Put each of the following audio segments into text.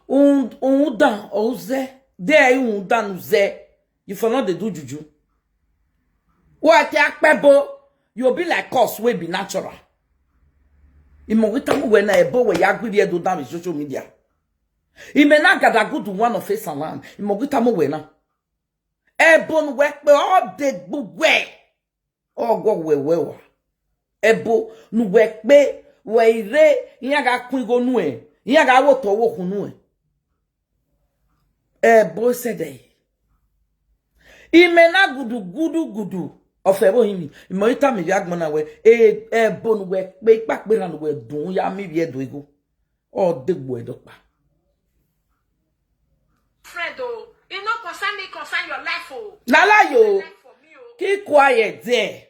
dan oze. There dan uze. You for not they do juju. What akpebo? You'll be like us, will be natural. Imogitamu when I bo we yagbi do down in social media. He may not get a good one of face and land. Imogitamu wena. Ebon work all the way. Oh, go we. Ebo nu work be we re yaga kwingo nue. Yaga woto woku nue. Ebo said he may not gudu. Of ebo himi. Imogita me yagmana we. Ebon work be back be and we do ya me be do ego. Oh, the boy dokpa. Fredo, it not concern your life, oh. Lala yo, keep quiet there.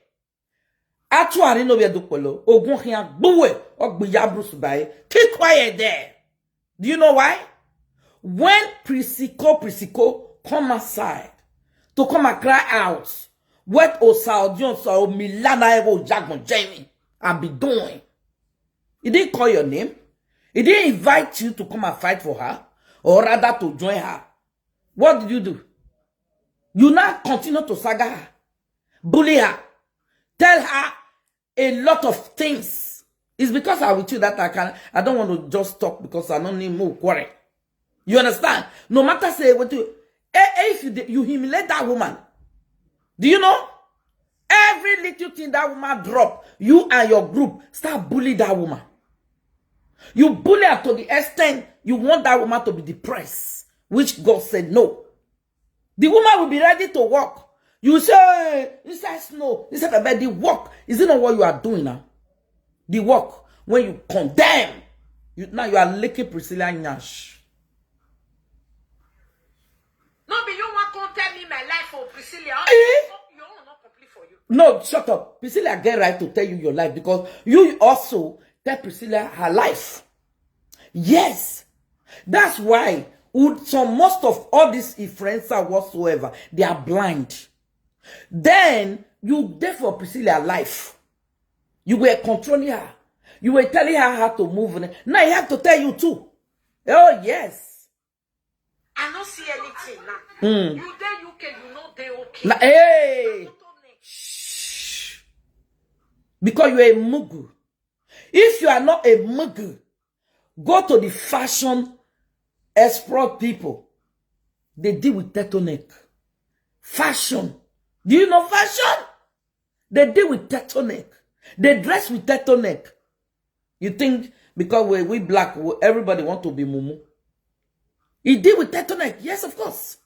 Atuari no be dupolo. Ogun hian buwe ogbi yabrus bae. Keep quiet there. Do you know why? When Prisiko come aside to come and cry out, what Osaudion so Milana Evo Jackman Jamie and be doing? He didn't call your name. He didn't invite you to come and fight for her, or rather to join her. What did you do? You now continue to saga her, bully her, tell her a lot of things. It's because I'm with you that I don't want to just talk because I don't need more quarrel. You understand? No matter say what you, if you humiliate that woman, do you know? Every little thing that woman drop, you and your group start bullying that woman. You bully her to the extent you want that woman to be depressed, which God said no. The woman will be ready to walk. You say, no. You say, about the walk. Is it not what you are doing now? The walk. When you condemn, now you are licking Priscilla Nyash. No, but you want to tell me my life for Priscilla. You want not complete for you. No, shut up. Priscilla get right to tell you your life because you also tell Priscilla her life. Yes. That's why so most of all these influencers whatsoever, they are blind. Then you therefore Priscilla life. You were controlling her. You were telling her how to move. Now I have to tell you too. Oh yes. I don't see anything now. You there UK, you know they okay. Now, hey. Shh. Because you are a mugu. If you are not a mugu, go to the fashion export people. They deal with turtleneck. Fashion. Do you know fashion? They deal with turtleneck. They dress with turtleneck. You think because we black, everybody want to be mumu? He deal with turtleneck. Yes, of course.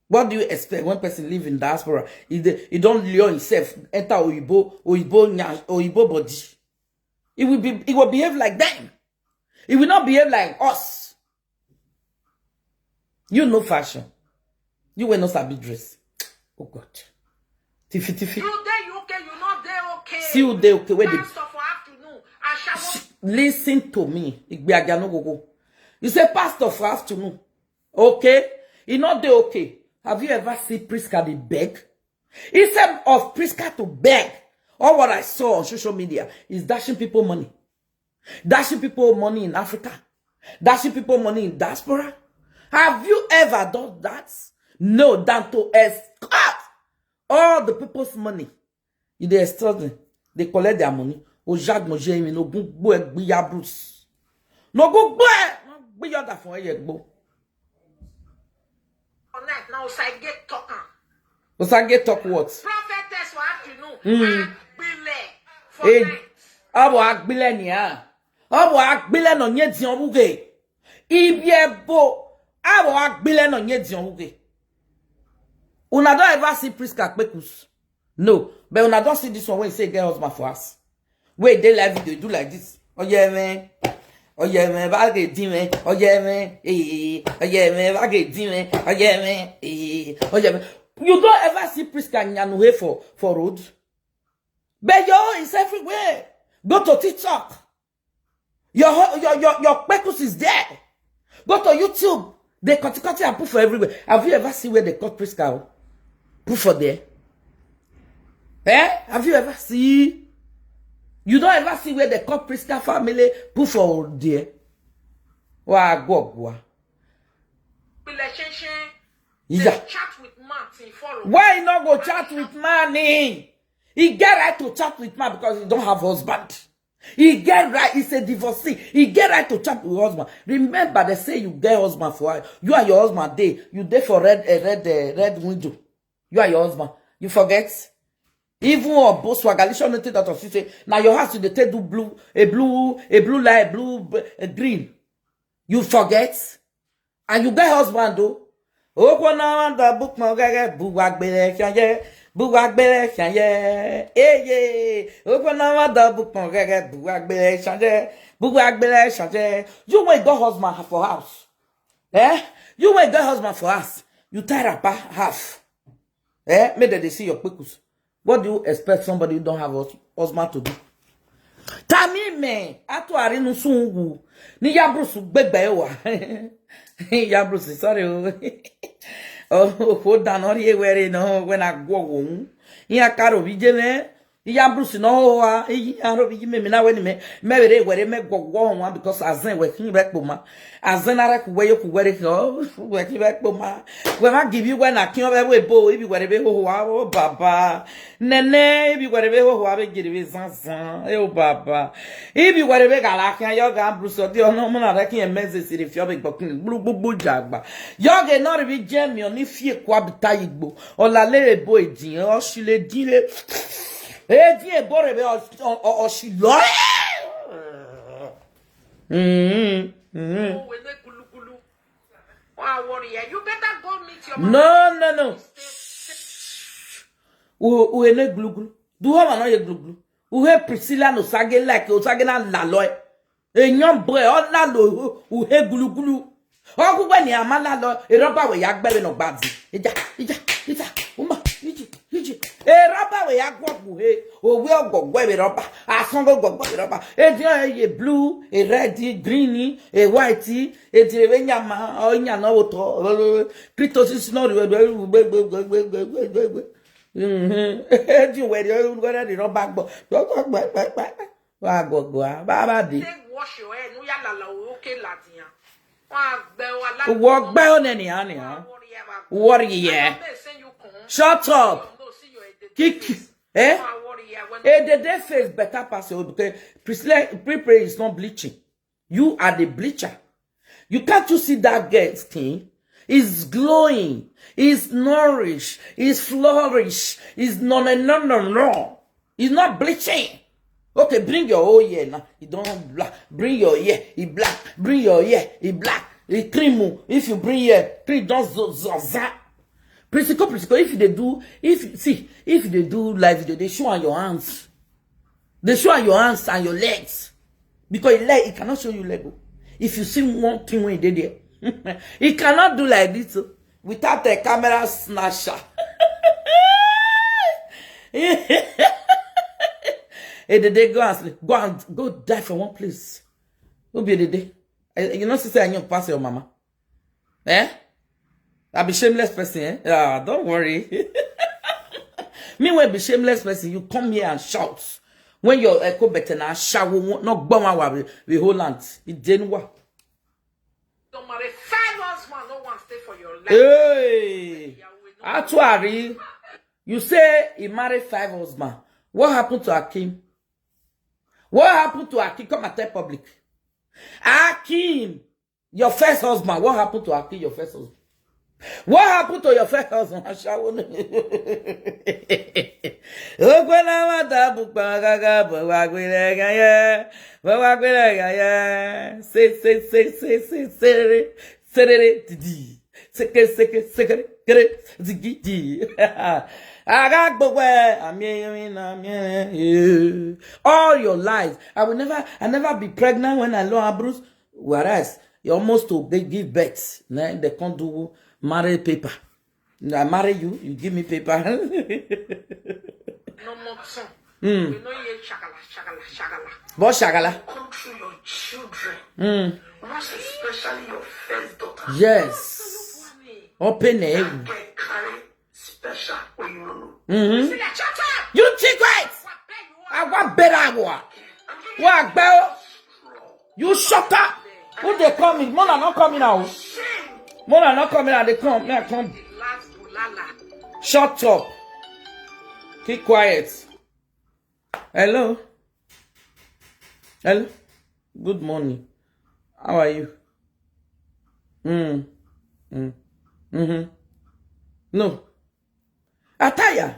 What do you expect when person live in diaspora? He don't lure himself, enter Oyibo body. It will behave like them. It will not behave like us. You know fashion. You will not sabi dress. Oh God. Tiffy. You there okay, you not there okay. See you there okay. Where the for afternoon. Listen to me. You say pastor for afternoon. Okay? You not there okay. Have you ever seen Priska the beg? Instead of Priska to beg, all what I saw on social media is dashing people money. Dashing people money in Africa. Dashing people money in diaspora. Have you ever done that? No, than to escort all the people's money. You they extort them. They collect their money. O Jacques Mojemi no go egbiya Bruce. No go be yoda for yegbo. Now Osage talk. Osage talk what? Prophetess for afternoon. For night. Abo agbile ni ha. Abo agbile no nye dion wuge. Ibiebo. Abo agbile no nye dion wuge. Una don't ever see Priska Kpekus. No. But una don't see this one when you say get husband for us. Wait, they live video do like this. Oh yeah, man. Oh yeah, man. Bagay di man. Oh yeah, man. Oh yeah, man. Bagay di man. Oh yeah, man. Oh yeah, man. You don't ever see Priska Nyanuhe for road. But yo, it's everywhere. Go to TikTok. Your Kpekus is there. Go to YouTube. They cut and put for everywhere. Have you ever seen where they cut Priska? Put for there. Eh? Have you ever seen? You don't ever see where they cut Priska family put for there. Wa go. Yeah. Chat with Martin. Why not go chat with man? He get right to chat with man because he don't have husband. He get right. He's a divorcee. He get right to chat with husband. Remember, they say you get husband for you and your husband day. You day for red window. You and your husband. You forget. Even or both swagalisha noted that of say now your house you take do blue light a green. You forget, and you get husband though. Oh, na the book no get buwag bele chanye. Oh, na the book no get buwag bele chanye. You wait go husband for house. You wait go husband for house. You tie up half. Make they see your pictures. What do you expect somebody who don't have a husband to do? Tami me, atu ari nu sungu. Ni Yabrusu gbegbe wa. Yabrusu, sorry. Oh, down on here where no when I go home. Here caro vijeme. Yabrusu no wa. Aro vijeme me na when me where me go one because azen working back boma. Azen ara kuwe yo kuwe ko working back boma. When I give you when I can't be bo if you were be ho wa baba. Nene if you were be ho wa be give zanzan. Oh baba. If you were be gala kan yo ga Bruce di ono mo na rekin emergency si if you be gbokin gbogbo jagba. Yo ge no be jam mi oni fie kwa bita igbo. Ola le bo edin o sile dire. Edi e bore be o shilo. You better go meet your mama. No. Ene gluglu. Do ha no ye gluglu. Uhe Priscilla no sage like o sage na lalo. Enyan bre o lalo uhe gluglu. O ku gbe ni amala lo eroba we ya gbere no gbadi. Ija. Uma. Iji. Eroba we ya gbogu he. Owe ogogbo e roba. Asan gogbo e roba. Edian ye blue, a red, green, a white, a direvenya ma o nya na oto. Critosis no Edian we the roba gbo. Wa gogo baba di. Wash your hair, no ya la okay latian. Walk by on any honey, huh? What yeah? Shut up. Kick. The day face better pass you because pre is not bleaching. You are the bleacher. You can't you see that girl's skin? It's glowing. It's nourished. It's flourished. It's no. It's not bleaching. Okay, bring your whole year now. You don't black. Bring your year. It black. Bring your year. It black. It cream. If you bring year, cream don't zazza. Principle. If they do live video, they show on your hands. They show on your hands and your legs. Because it cannot show you leg. If you see one thing when you did there, it cannot do like this without a camera snatcher. Hey, the day go and sleep. Go die for one place. Who be the day? You know, sister, I know pass your mama. I be shameless person, don't worry. Me when be shameless person, you come here and shout. When your echo better now, shout not bomb we hold on. It didn't work. Don't marry 5 husbands, no one stay for your life. Hey, actually, you say he married 5 husbands. What happened to Akim? What happened to Akim? Come and tell public. Akim, your first husband. What happened to Akim, your first husband? What happened to your first husband? All your life, I never be pregnant when I learn Bruce. Whereas you almost to give birth, they can't do marry paper. I marry you, you give me paper. No more son. We know you shagala. What shagala? Control your children. Most especially your first daughter. Yes. Open it. Get carry special for you. You secret. I want better. What bell? You shut up. Who they coming? Mona not coming now. Mona not coming out. They come. May I come? Shut up. Keep quiet. Hello. Hello. Good morning. How are you? No. Ataya.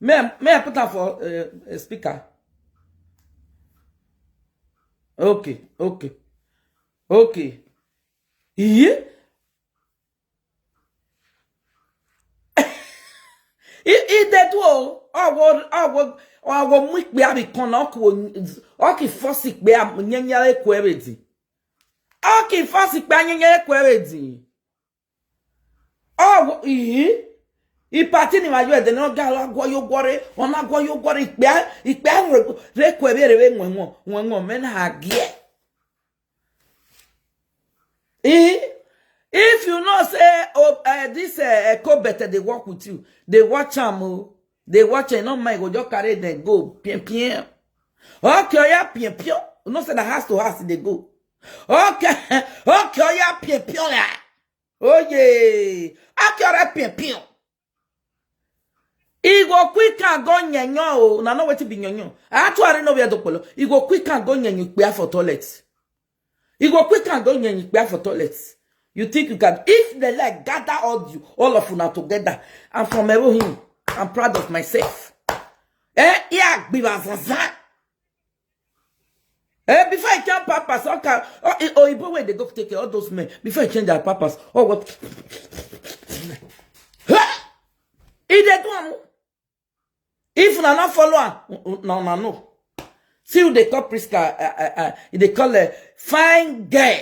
May I put her for a speaker? Okay. Yeah. If they do, I will make me a connect with okay, first sick bear, nyanya querity. Okay, first sick bear, nyanya querity. Oh, I party ni ma yo de no gala gwo yo gore, ona gwo yo gore ikpe re kwebe re nwo men ha gie. If you know say this co better they work with you, they watch am they watch and no mind go just carry them go pien. Okay, yeah pien. You know say the house to house they go. Okay, yeah pien. Oh yeah. Okay, pien. Igo quick and go nyanyo na no weti bi nyanyo. Atuare no be adopolo. Igo quick and go nyanyo pe for toilet. Igo quick and go nyanyo pe for toilet. You think you can if they like gather all of you now together. I'm from Elohim. I'm proud of myself. Yeah, be bazazan. Before I change purpose, okay. Oh, when they go take care all those men before I change their purpose. Oh, what? If you not follow, no. See who they call Priska, they call her fine girl,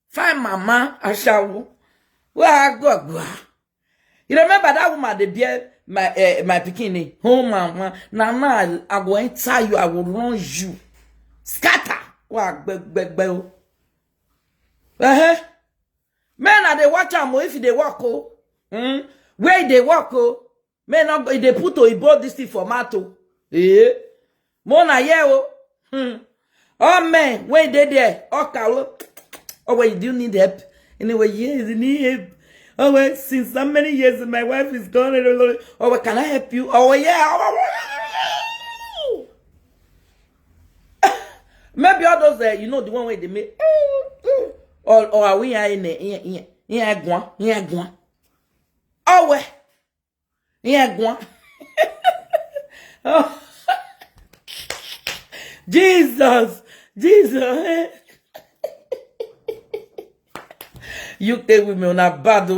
fine mama, Ashawu. Where I go. You remember that woman, they bear my bikini. Oh, mama, now I go inside you, I will run you. Scatter. Men are they watch am if they walk where they walk men not they put bought this thing for mato mona ye oh man when they there when you do need help anyway yes you need help well since so many years my wife is gone well can I help you maybe all those you know the one way they make or are we in gwan oh we gwan oh Jesus you stay with me on a bad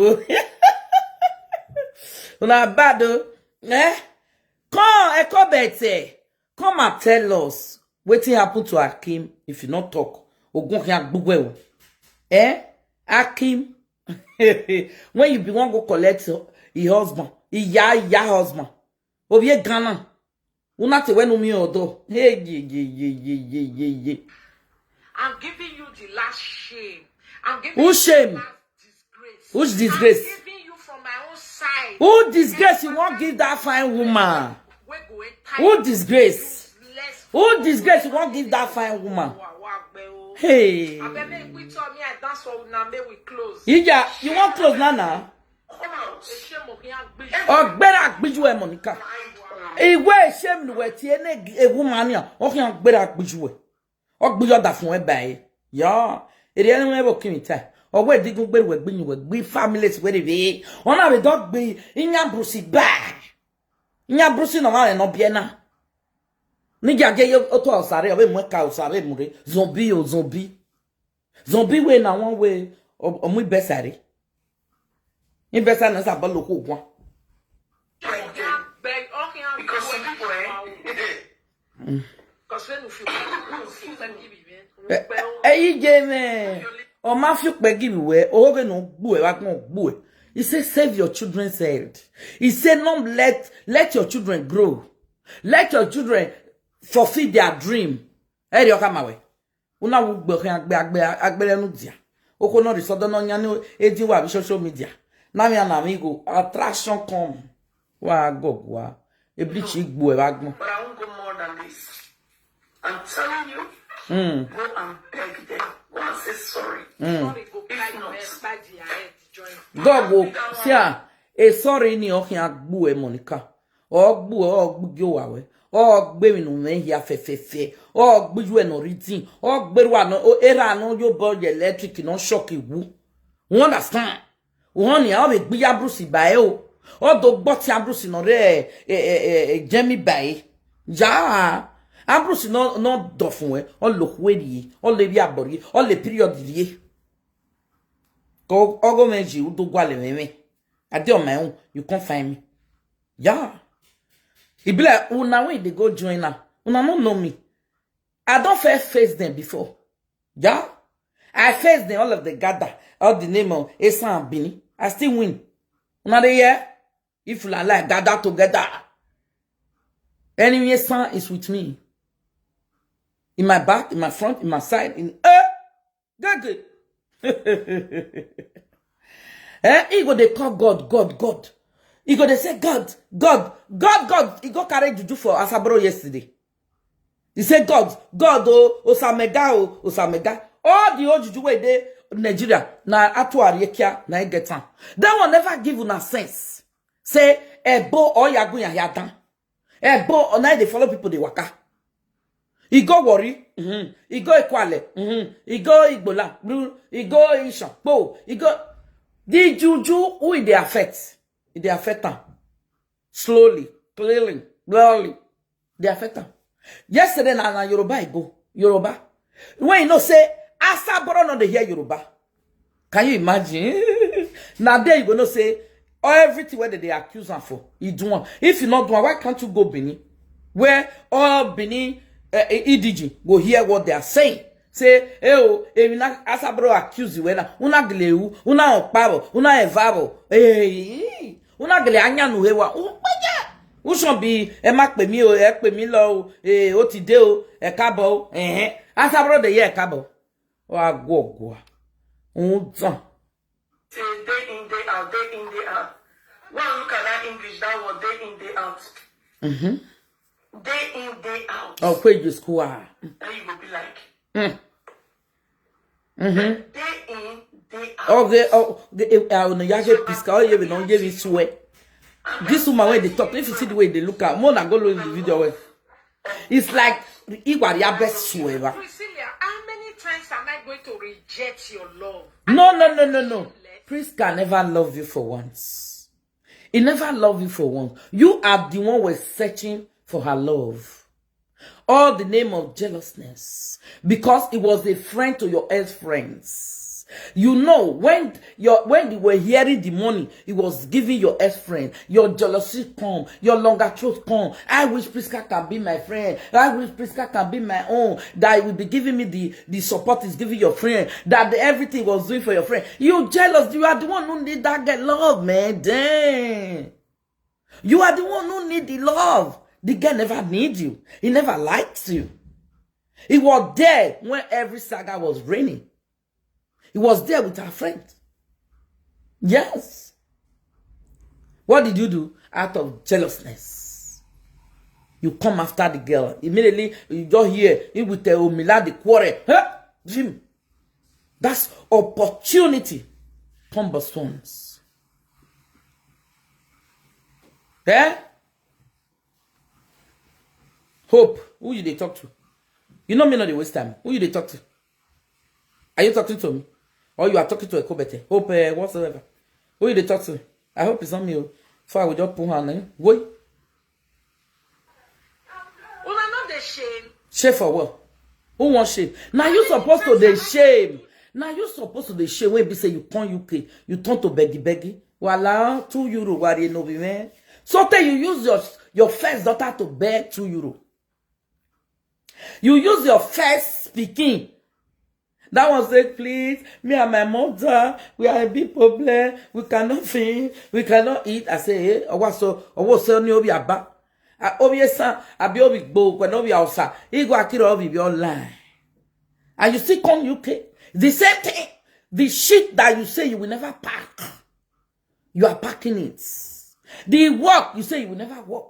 come and tell us what happened to Akim if you not talk. Akim, when you be one go collect your husband, your husband. Obie Ghana. Unate when umi odo. Hey. I'm giving you the last shame. I'm giving Who's you shame? the last disgrace. Who's disgrace? I'm giving you from my own side. Who disgrace you won't give that fine woman? Who disgrace? Who disgrace you won't give that fine woman? Hey. You want close Nana? Oh, better biju Monica. Way shame with a woman here. Okay, better biju. Or be other from a bay. Yeah, it ain't never came or where did you go with be families where they on our dog be in your brucey bag. In your brucey no man no piena. Nigga get your auto sorry away mweka sorry muri zombie way na one way or muy besari. In besa na sa balo ko kwa. O ma fi pe give we o re no gbu e wa kon gbu e. He said save your children's head. He said no let your children grow. Let your children fulfill their dream. Eri o kama we. Una wo gbe kan agbere nu dia. O ko no ri sodo no nya ni edi wa bi social media. Na mi ana mi go attraction come. Wa gogwa. E bleach igbo e wa gbon. But I won't go more than this. I'm telling you, go and beg them. Once say sorry. Sorry, go cry your ass by the head, join. God will see a sorry ni o can boo Monica. Or boo or go away. Or baby no me here fe. Or buju no reading. Or berwa no era no your boy electric no shock you. You understand? One ya be gbiya Bruce bae o. O do gboti Bruce no re Jamie bae. Ja. Bruce no do fun we. O lo kwedi. O le bi abori. O le period die. Go ogo meji u do gwale me. I dey on my own. You can't find me. Yeah. It be like, una when they go join her. Una don't know me. I don't face them before. Yeah. I face them, all of the gather. All the name of Esa and Bini. I still win. Una dey here? If you like gather together. Anyway, Esa is with me. In my back, in my front, in my side, in good. He go they call God. He go they say God. He go carry juju for Asabro yesterday. He said God, Osamega. All the old juju way they Nigeria na atuari kia na getan. That one never give una sense. Say ebo or yagu ya yatan. Ebo or na they follow people they waka. He go worry. He go equale. He go igbola. He go isha. He go. The juju who they affect. They affect them. Slowly, clearly, blurry. They affect them. Yesterday na Yoruba I go. Yoruba. When you know say Asaboro no they hear Yoruba. Can you imagine? Now there you go no say everything where they accuse them for. You do one. If you not do one, why can't you go Benin? Where all Benin EDG go hear what they are saying. Say, una Asabro accuse you when una gleu, una okparo, una evaro. Una gle anya nu hewa. Who should be a mac pe mi o pe mi lo o ti de o e kabo Asabro de ye kabo. Wa go. Say day in, day out, day in, day out. One look at that English, that word day in, day out. Day in, day out. Oh, where you school? And you will be like. Day in, day out. No, you get piska. Oh, you don't give me sweat. This woman when they talk, if you see the way they look at, more than go look the video. It's like Iwaria best swear. Priscilla, how many times am I going to reject your love? No. Priska never love you for once. He never love you for once. You are the one was searching for her love. All the name of jealousness. Because it was a friend to your ex-friends. You know, when they were hearing the money, it was giving your ex-friend. Your jealousy come. Your longer truth come. I wish Priska can be my friend. I wish Priska can be my own. That it will be giving me the support is giving your friend. That everything was doing for your friend. You jealous. You are the one who need that get love, man. Damn. You are the one who need the love. The girl never needs you. He never likes you. He was there when every saga was raining. He was there with her friend. Yes. What did you do? Out of jealousness. You come after the girl. Immediately, you just hear, he will tell Mila the quarrel. Huh? Jim. That's opportunity. Cumbersons. Eh? Hope, who you they talk to? You know me not the waste time. Who you they talk to? Are you talking to me? Or you are talking to a Kobete? Hope, whatsoever. Who you they talk to? I hope it's not me. So I will just put her name. Wait. Una not the shame. Shame for what? Who wants shame? Now you supposed to the shame. Now you supposed to the shame when you say you turn UK, you turn to beggy. Voila, €2. What you know, man? So then you use your first daughter to beg €2. You use your first speaking. That one said, please, me and my mother, we are a big problem. We cannot feed, we cannot eat. I say, hey, I was so new be about. I obviously, I be obi book when obi outside. He go akira obi be online. And you still come UK. The same thing. The shit that you say you will never pack. You are packing it. The work you say you will never work.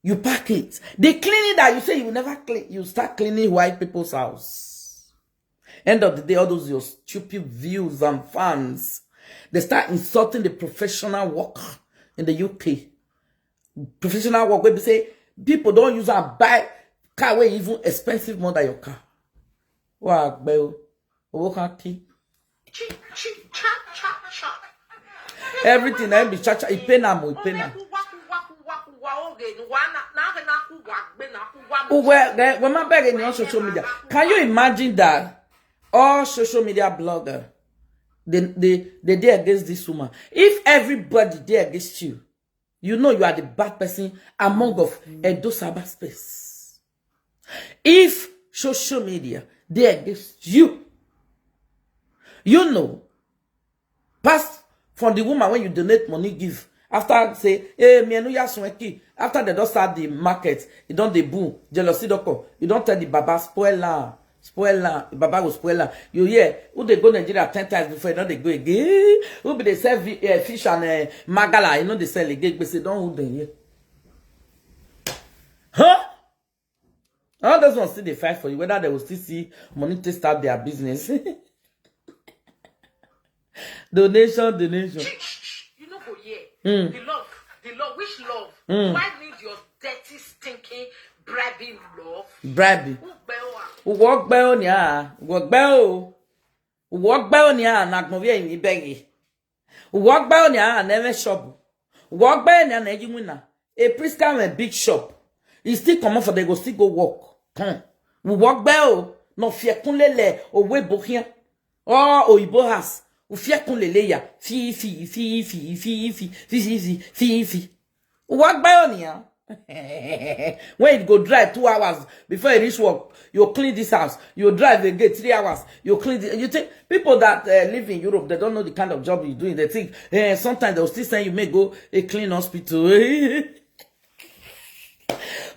You pack it. The cleaning that you say you will never clean, you start cleaning white people's house. End of the day, all those your stupid views and fans, they start insulting the professional work in the UK. Professional work where they say people don't use and buy car way even expensive more than your car. Wow, bell. Everything I be chacha ipena mo ipena. When my begging on social media, can you imagine that all social media bloggers they dare against this woman? If everybody dare against you, you know you are the bad person among of Edo cyberspace. If social media dare against you, you know, past from the woman when you donate money give. After say, hey, me no ya swenki. After they don't start the market, you don't the boom, jealousy doko. You don't tell the baba spoiler, the baba will spoiler. You hear who they go Nigeria 10 times before you know they go again. Who be they sell fish and magala, you know they sell again, but they don't hold them here. Huh? All those ones still they fight for you, whether they will still see money to start their business. Donation. You know, go here. The love, which love? Do I need your dirty, stinking, bribing love? Bribing. Walk bell nia, walk bell nia, na movie in beggy. Walk bell nia, never shop. Walk bell nia, na wina. A priest come a big shop. He still come for they go still go walk. Come. We walk bell, no fear kunlele, or we bohia. Oh, Ibo has. Ufia kun lele ya fi what by on ya when you go drive 2 hours before you reach work, you clean this house, you drive again 3 hours, you clean this. You think people that live in Europe, they don't know the kind of job you're doing. They think sometimes they'll still say you may go a clean hospital.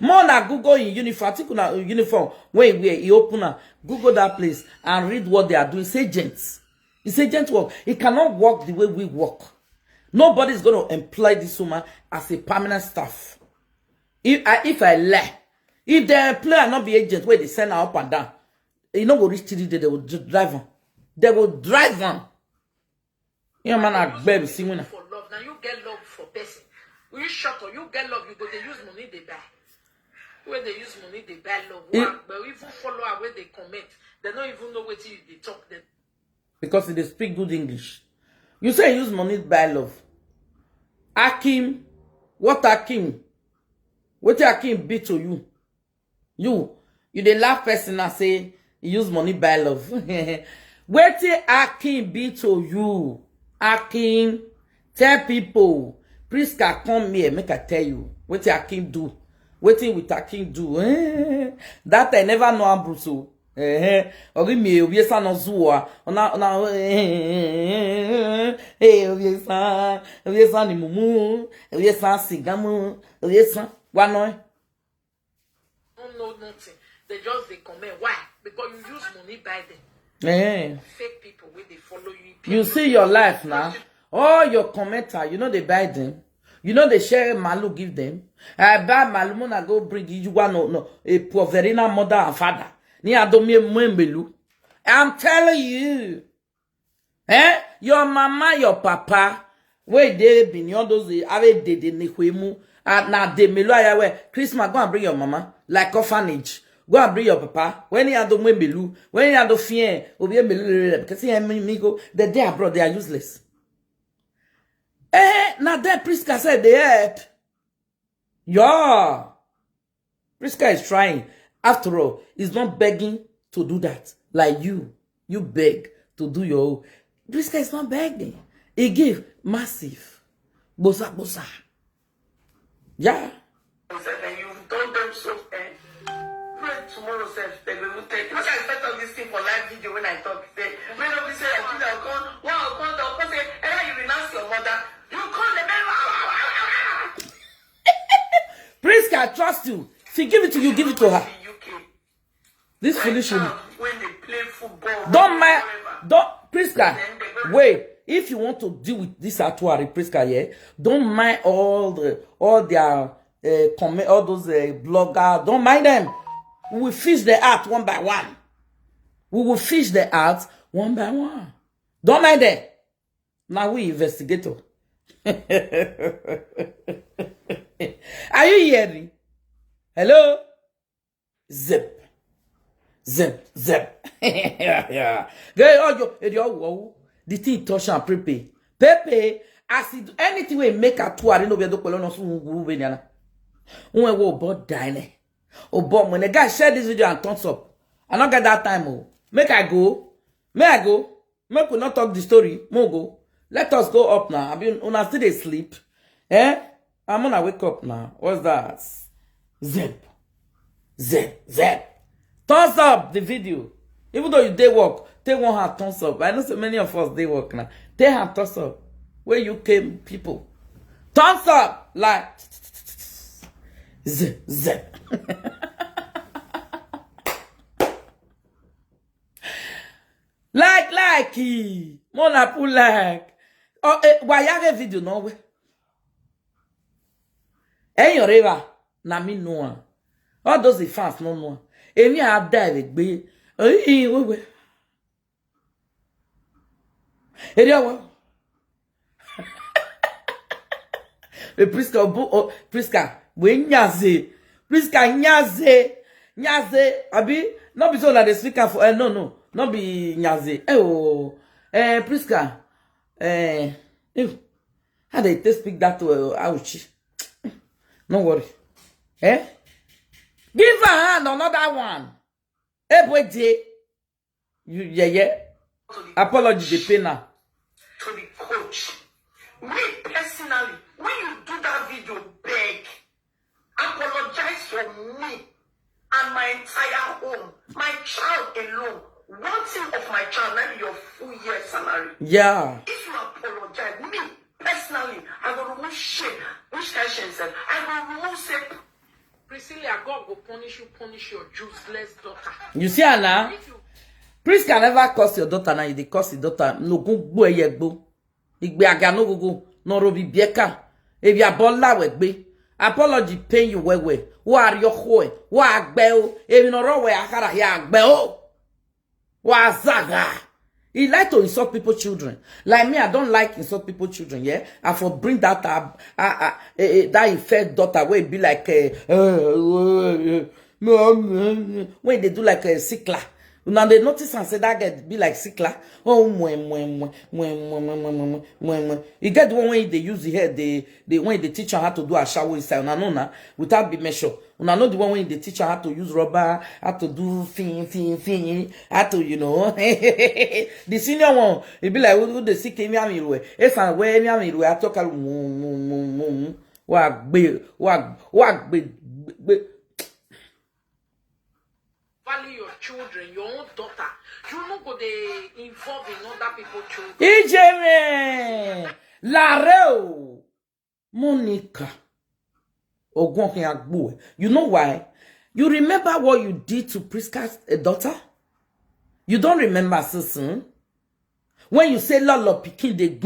More na Google in uniform, I think uniform when you open Google that place and read what they are doing. It's agents. It's agent work. It cannot work the way we work. Nobody's going to employ this woman as a permanent staff. If I lie, if the employer not be agent where they send her up and down, you know, go reach 3 days, they will drive on. They will drive on. You know, man, I baby, see when for love. Now you get love for person. You shut up, you get love, you go, they use money, they buy. When they use money, they buy love. But if you follow her where they comment, they don't even know what they talk them. Because they speak good English. You say use money to buy love. Akim, what Akim? What Akim be to you? You the last person that say use money buy love. What Akim be to you? Akim, tell people, Priska come here, make I tell you. What Akim do? What with Akim do? That I never know Bruce. Ori mi obiesa no zuwa ona obiesa ni mumu obiesa sigamu obiesa wano don't know nothing. They comment. Why? Because you use money by them. Fake people when they follow you. You see your life now. All your commenter, you know they buy them. You know they share malu give them. I buy malu mona go bring you one no a poverina mother and father. I'm telling you. Your mama, your papa, where they been all those have de nekwemu na de melu ayawe. Christmas, go and bring your mama like orphanage. Go and bring your papa. When you do melu, when you do fien, obi melu because me go the day abroad they are useless. Now that Priska said they help. Yeah. Priska is trying. After all, he's not begging to do that. Like you beg to do your. This guy is not begging. He gave massive. Bosa. Yeah. And you've done them so pray tomorrow, self, they will take. Because I start on this thing for live video when I talk. Say, when we say, I think I'll come, they'll come, say, hey, you renounce your mother. You call the man. Priska, I trust you. If he give it to you, give it to her. This foolish woman. When they play football. Priska, wait. If you want to deal with this Atuari Priska, yeah, don't mind all their all those bloggers. Don't mind them. We fish the art one by one. We will fish the out one by one. Don't mind them. Now we investigator. Are you hearing? Hello? Zip. Zip. Zip. Yeah. The thing touch and prepare. Pepe, as it anything we make a two are no be do pelo no so wu be na. When we about dine. Oh, but when the guy share this video and thumbs up, I not get that time. Oh, make I go. May I go? Make we not talk the story. Mo go. Let us go up now. I mean, una still dey sleep. Eh? I'm gonna wake up now. What's that? Zip. Zip. Zip. Thumbs up the video. Even though you day work, take one hand thumbs up. I know so many of us day work now. Take hand thumbs up. Where you came, people. Thumbs up. Like. Zip. Zip. Like. Mona pull like. Oh, why you video no way? Your river, na me no. All those fans no know. Emi have died be. We. Eriawa. Priska, we nyaze. Priska nyaze. Abi, no be so na the speaker for no. No be nyaze. Priska. How they speak that to ouch? No worry. Give her hand another one. Boy, you yeah. Apology the pay now. To the coach. Me personally, when you do that video, beg, apologize for me and my entire home, my child alone. One thing of my child, maybe your full year salary. Yeah. If you apologize, me personally, I will remove shame. Which kind of shame said? I will remove shame. Priscilla, God will punish your useless daughter. You see her now? Priest can never curse your daughter now. You curse your daughter. No go yegbo. Igbe aga no go. No robi bieka. If you abola wegbe. Apology pain you wewe. Wa are your hoe. Wa agbe o. If you no ro we akara ya agbe o. Wa zaga. He like to insult people's children. Like me, I don't like insult people's children, yeah? I for bring that that infant daughter where it be like when they do like a sickler. Now they notice and say that get be like sickler. Oh, you get the one when they use the head, they when they teach her how to do a shower inside. Una without be measure. Una know the one when they teach her how to use rubber, how to do fin, how to the senior one, it be like who the sick me amiru. If I wear me amiru, I talk wag be. Value your children, your own daughter. You know go they involve in other people's children. Ijeme Lareo Monica Ogonkin Agbo. You know why? You remember what you did to Priska's daughter? You don't remember so soon? When you say Lolo Pikin de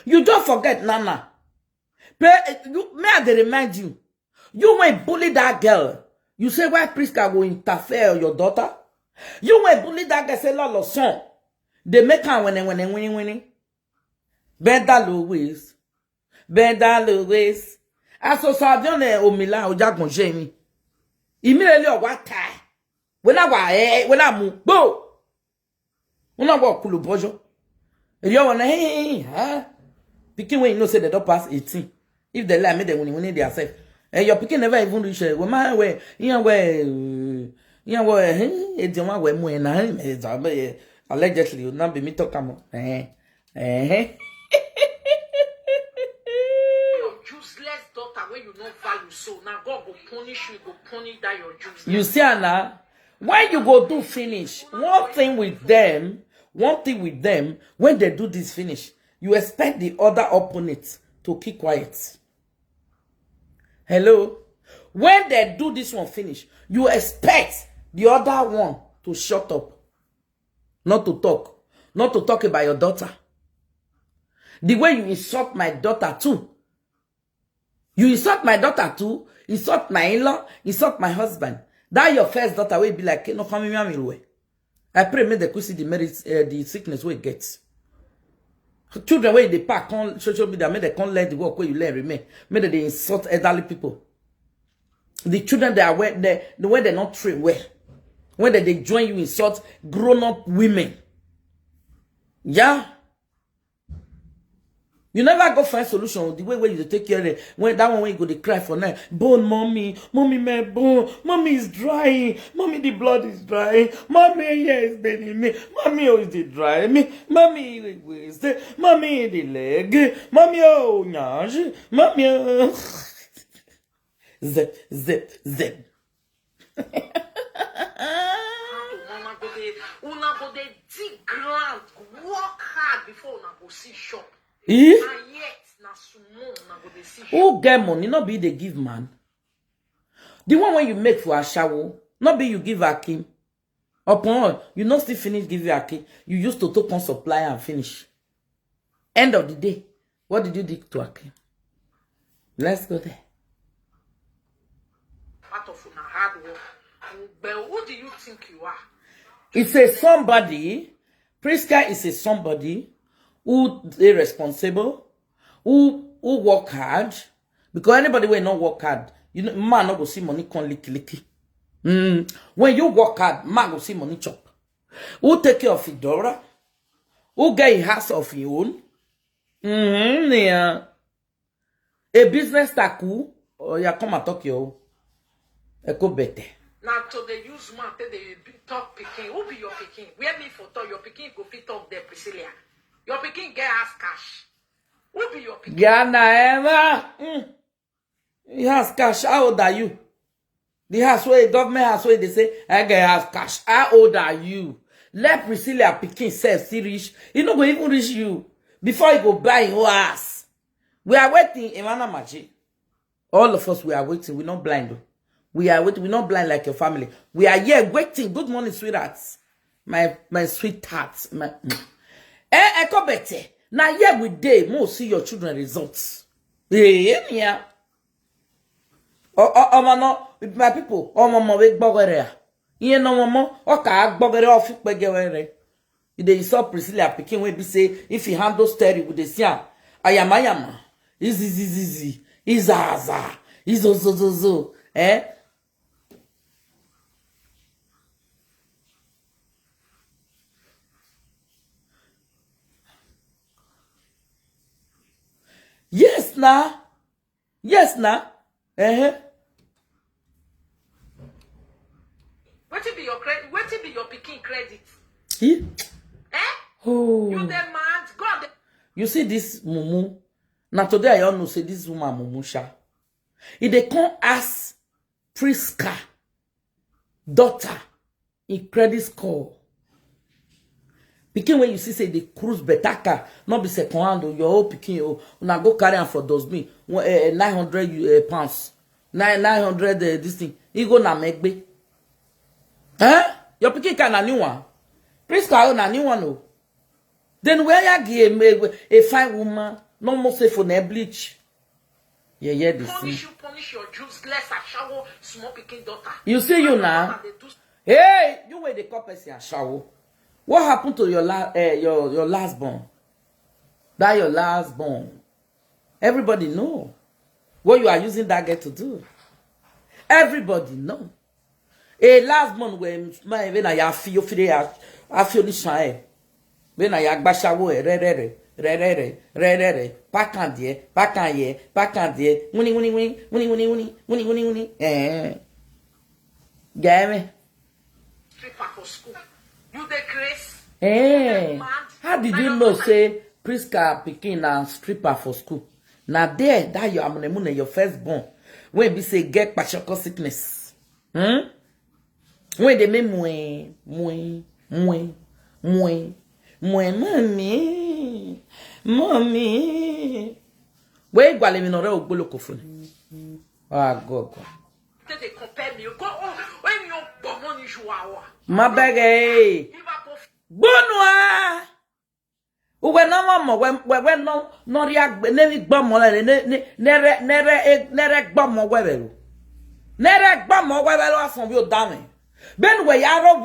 you don't forget Nana. May I remind you? You went bully that girl. You say why Priska will interfere with your daughter? You went bully that girl, say Lolo son. They make her winning. Benda Louise. Association Omila Ojagun Jamie. Immediately what time? When I move, go. When I walk Kulu Bojo. If you want to, Picking when you know say they don't pass 18. If they lie, me they win their self. And your picking never even reach it. When my way, it's the one way allegedly will not be me talking about. Useless daughter where you not value so now God will punish you, go punish that your useless. You see Anna, when you go do finish, one thing with them, when they do this finish, you expect the other opponent to keep quiet. Hello? When they do this one finish, you expect the other one to shut up. Not to talk. Not to talk about your daughter. The way you insult my daughter too. You insult my daughter too. Insult my in-law. Insult my husband. That your first daughter will be like, no, come here, I pray make the see the merit, the sickness we get. Children where they pack on social media, make they can't let the work where you learn remain. Make they insult elderly people. The children that are where the way they're not trained well. When they join you insult grown-up women. Yeah. You never go find solution the way where you take care of it. When that one when you go to cry for now. Bone, mommy, my bone, mommy is drying, mommy the blood is drying, mommy here is bending me, mommy oh is the dry me, mommy the waist, mommy the leg, mommy oh nyash, mommy oh zip. Una go dey dig ground, work hard before una go see shop. Eh? And yet, na sumo una go dey see shop. Who get money, not be the give man. The one when you make for a shower, not be you give Akim. Upon you not still finish give you Akim. You used to take on supply and finish. End of the day, what did you do to Akim? Let's go there. Part of una hard work. But who do you think you are? It's a somebody. Priska is a somebody who is responsible, who work hard. Because anybody will not work hard, you know, man not go see money con licky. When you work hard, man go see money chop. Who take care of his daughter? Who get a house of his own? Yeah. A business taku, or you come and talk your echo better. Now to the use man, they talk picking. Who be your picking? Where me for talk your picking go fit talk there, Priscilla. Your picking get us cash. Who be your picking? Yana Emma. He has cash. How old are you? The house where government house where they say I get house cash. How old are you? Let Priscilla picking self still rich. He not go even reach you before you go buy your house. We are waiting, Emana Maji. All of us we are waiting. We're not blind though. We are waiting. We're not blind like your family. We are here waiting. Good morning, sweethearts. My sweethearts. Come better. Now here we day. More see your children results. Yeah. My people. Mama wake bogere. You know mama. Okay, bogere off begere. They saw Priscilla picking when be say if he handle story with the siam. Ayama. Easy. Izaza. Izozozo. Eh? Yes, now. What be your credit? What be your picking credit? Eh? Oh. You demand God. You see this mumu. Now today I all know say this woman mumusha. If they can't ask Priska daughter in credit score. Picking when you see say the cruise betaka, not be second hand, your old picking, you now go carry on for dustbin 900 pounds, 900 this thing. You go na make be. Huh? Your picking can a new one. Priska own a new one. No. Then where you give a fine woman, no more say for ne bleach. Yeah, this thing. Punish your useless shower small picking daughter. You see you now. Hey, you wait the couple and shower. What happened to your last born? That your last born. Everybody know what you are using that girl to do. Everybody know. A last born when I feel this shine. When I agbashawo re pakan die wini game stripper for school. You the grace. How did you know say Priska pikin na stripper for school? Now there that your amunemune your firstborn when be say get pachoko sickness. When they make mommy. Where you gwale mi no re ogbolo kofun. Ah God. They compare me. Go when you go money you are. My bag Bonwa. Uwe no mama we no react ne gbomo nere gbomo webelu. Nere gbomo webelu afon bi o dame. Ben we yaro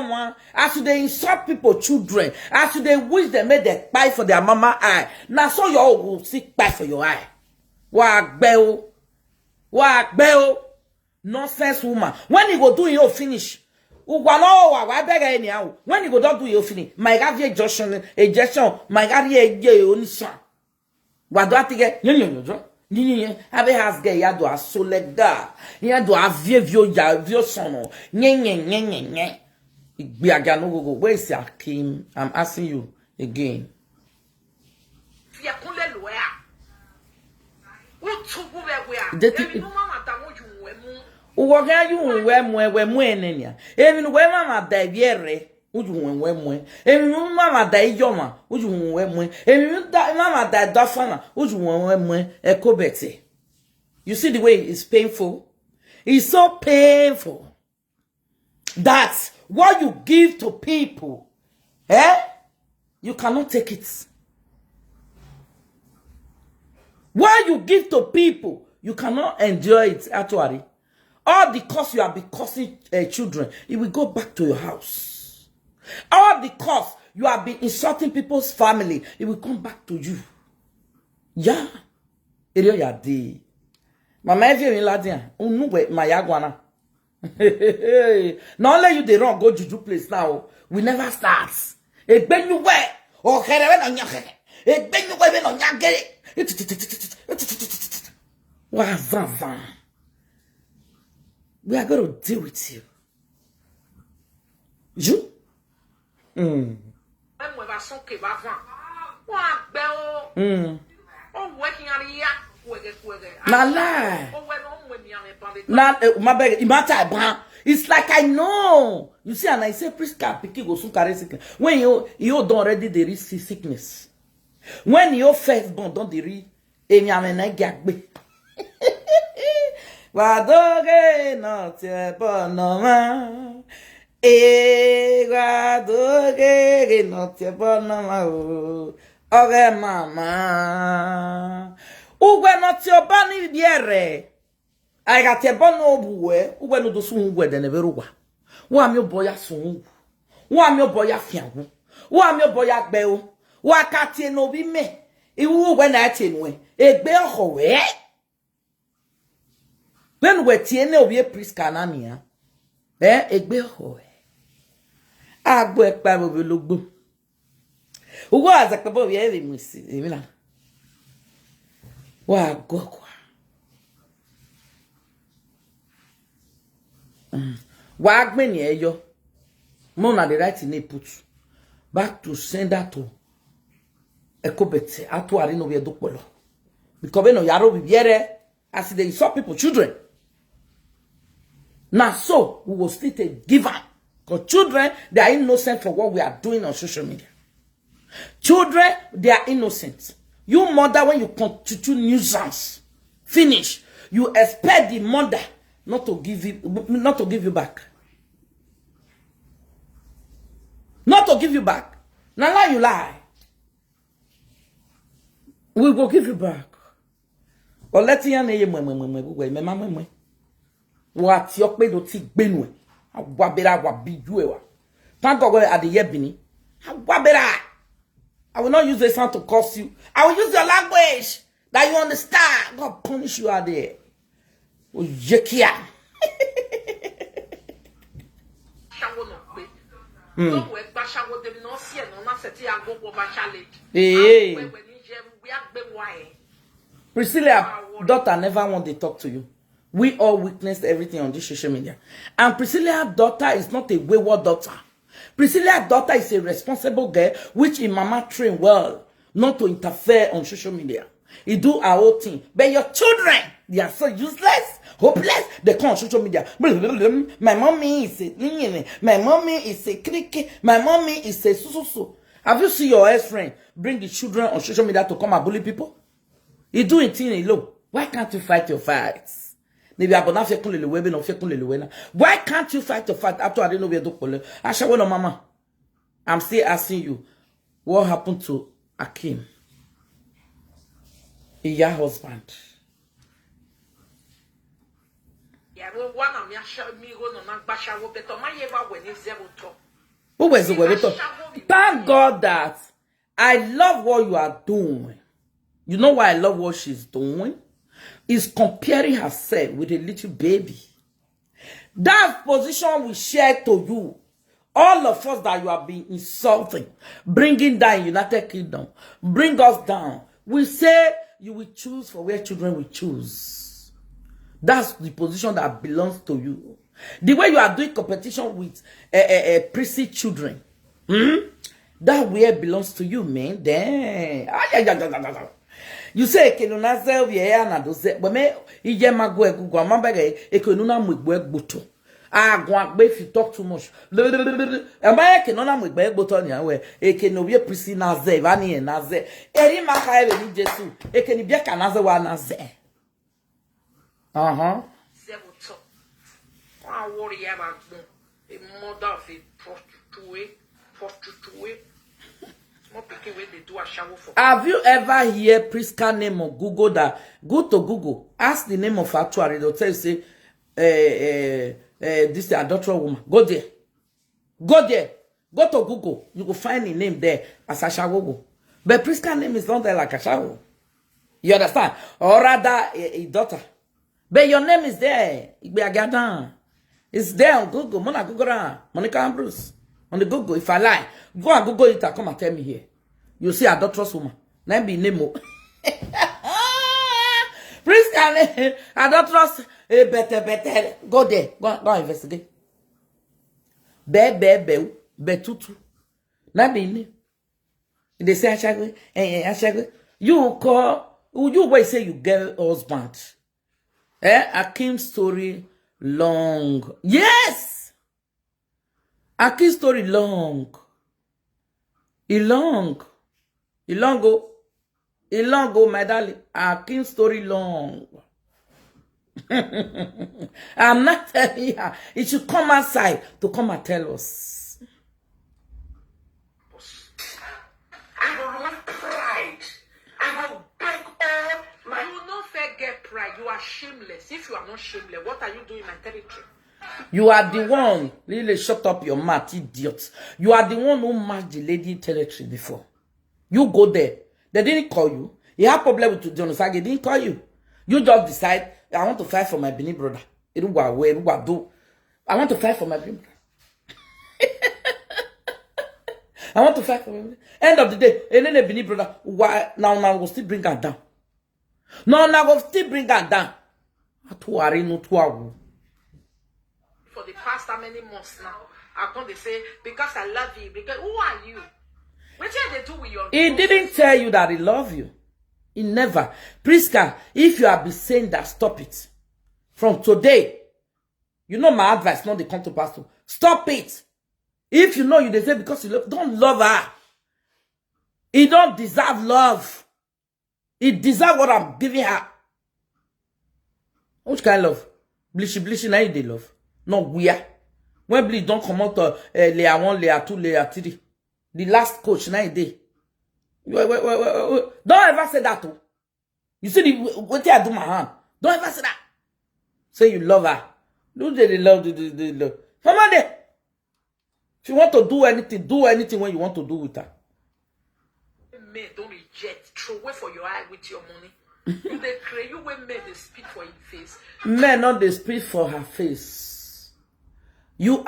one as they insult people children, as they wish they made their pie for their mama eye. Now so you will see pie for your eye. Wag bell. Nonsense woman. When you go do your finish. When you go do your finish. My God, a Joshua, my God, a only son. What do I think? Abe has gay ya do a solega. Ya do a vieux son. Nye. Be a gano go. Where's your Kim? I'm asking you again. Uwoga you we nenya. Even we mama da biere. Uju we. Even mama da ijoma. Uju we. Even mama da dafana. Uju we. Ekobete. You see the way it's painful? It's so painful. That's what you give to people. You cannot take it. What you give to people, you cannot enjoy it actually. All because you have been cursing children, it will go back to your house. All because you have been insulting people's family, it will come back to you. Yeah. Ere ya de. Mama evi mi ladia. Unugwe mayagwana. Not only you they run go juju place now. We never start. Egbenyu we. O kere na nyakere. Egbenyu we no nyagere. Wa van. We are going to deal with you. You? It's like I know. You see, and I say, priest can pick go soon carry sickness. When you don't already there is sickness. When your first born don't there is Wadoge no te bonoma. Wadoge no te bonoma. Oge mama. Ugwe no te obani biere. I got te bono buwe. Ugwe no do sun ugwe de neberuwa. Wa mi oboya sun. Wa mi oboya fianwu. Wa mi oboya gbe. Wa kati no bi me. Iwu ugwe na ati enwe. Egbe ohowe. When we tiene obi priest kanania, egbe ho. Agbo ekpa bobi logbo. Ugo azakabo bi evi musi, emila. Wa go kwa. Wa agbe ni eyo. Mo na the right in put back to sender to ekobete atu ari no bi edopolo. Because no yaro bi biere as they saw people children. Now, so we will still take giver. Because children, they are innocent for what we are doing on social media. Children, they are innocent. You mother, when you constitute nuisance, finish. You expect the mother not to give you back. Not to give you back. Now you lie. We will give you back. Or let you what your pay do tick benwe. A wabera wa bijuewa. Thank God at the yebini. A wabera. I will not use the sound to curse you. I will use your language that you understand. God punish you out there. Oh, yekia. Priscilla, daughter never want to talk to you. We all witnessed everything on this social media. And Priscilla's daughter is not a wayward daughter. Priscilla's daughter is a responsible girl, which in mama train well, not to interfere on social media. He do our own thing. But your children, they are so useless, hopeless. They come on social media. My mommy is a my mommy is a cricket. My mommy is a so. Have you seen your ex-friend bring the children on social media to come and bully people? He do it in alone. Why can't you fight your fights? Why can't you fight your fight after I didn't know where to pull it? Mama, I'm still asking you, what happened to Akim? Your husband. Yeah, well, one of me go no na basha wo beto my ever when is zero top. Who was the way? Thank God that I love what you are doing. You know why I love what she's doing? Is comparing herself with a little baby. That position we share to you. All of us that you have been insulting, bringing down United Kingdom, bring us down. We say you will choose for where children will choose. That's the position that belongs to you. The way you are doing competition with prissy children, that way belongs to you, man. Damn. You say kenuna self ya na do se but me ije mago egugu amamba ga ekenuna mwegbo egboto agwa gbe if you talk too much amaya kenuna mwegbo egboto ni awe ekeno wie prisi na ze vani na ze eri maka ebe ni Jesu ekeni bia kana ze wa na ze Zeboto wa worry about a mother of a prostitute. Have you ever heard Priska name on Google that go to Google, ask the name of actuary, they'll tell you say this is a adulterer woman. Go there. Go there. Go to Google. You will find the name there as Ashawogo. But Priska name is not there like Ashawo. You understand? Or rather a daughter. But your name is there. It's there on Google. Mona Google. Monica Ambrose. On the Google, if I lie, go and Google it and come and tell me here. You see adulterous woman. Name be Nemo. Please can adulterous better. Go there. Go investigate. Be tutu. Name be name. They say Ashagwe. You call you wait say you get husband. Akim story long. Yes! Aki's story long. It long go, my darling. Aki's story long. I'm not telling her. It should come outside to come and tell us. I will not pride. I will break all my... You will not forget pride. You are shameless. If you are not shameless, what are you doing in my territory? You are the one, really shut up your mouth, idiot. You are the one who matched the lady territory before. You go there. They didn't call you. You have problem with John Osage, they didn't call you. You just decide, I want to fight for my Benin brother. I want to fight for my Benin brother. I want to fight for my end of the day, and then the Benin brother, why now will still bring her down. No, now will still bring her down. For the past how many months now, I come to say, because I love you, because who are you? What did they do with your... He didn't tell you that he love you. He never. Priska, if you have been saying that, stop it. From today, you know my advice, not the come to pastor. Stop it. If you know you deserve because you love, don't love her. He don't deserve love. He deserve what I'm giving her. Which kind of love? Blishy, now you they love. No, we are. When Bleach don't come out layer 1, layer 2, layer 3. The last coach, 9 day. Don't ever say that too. You see what I do my hand. Don't ever say that. Say you love her. Do they love the love. Come on there. If you want to do anything when you want to do with her. Men don't reject. Throw away for your eye with your money. You they create you when men they speak for your face. Men not they speak for her face. You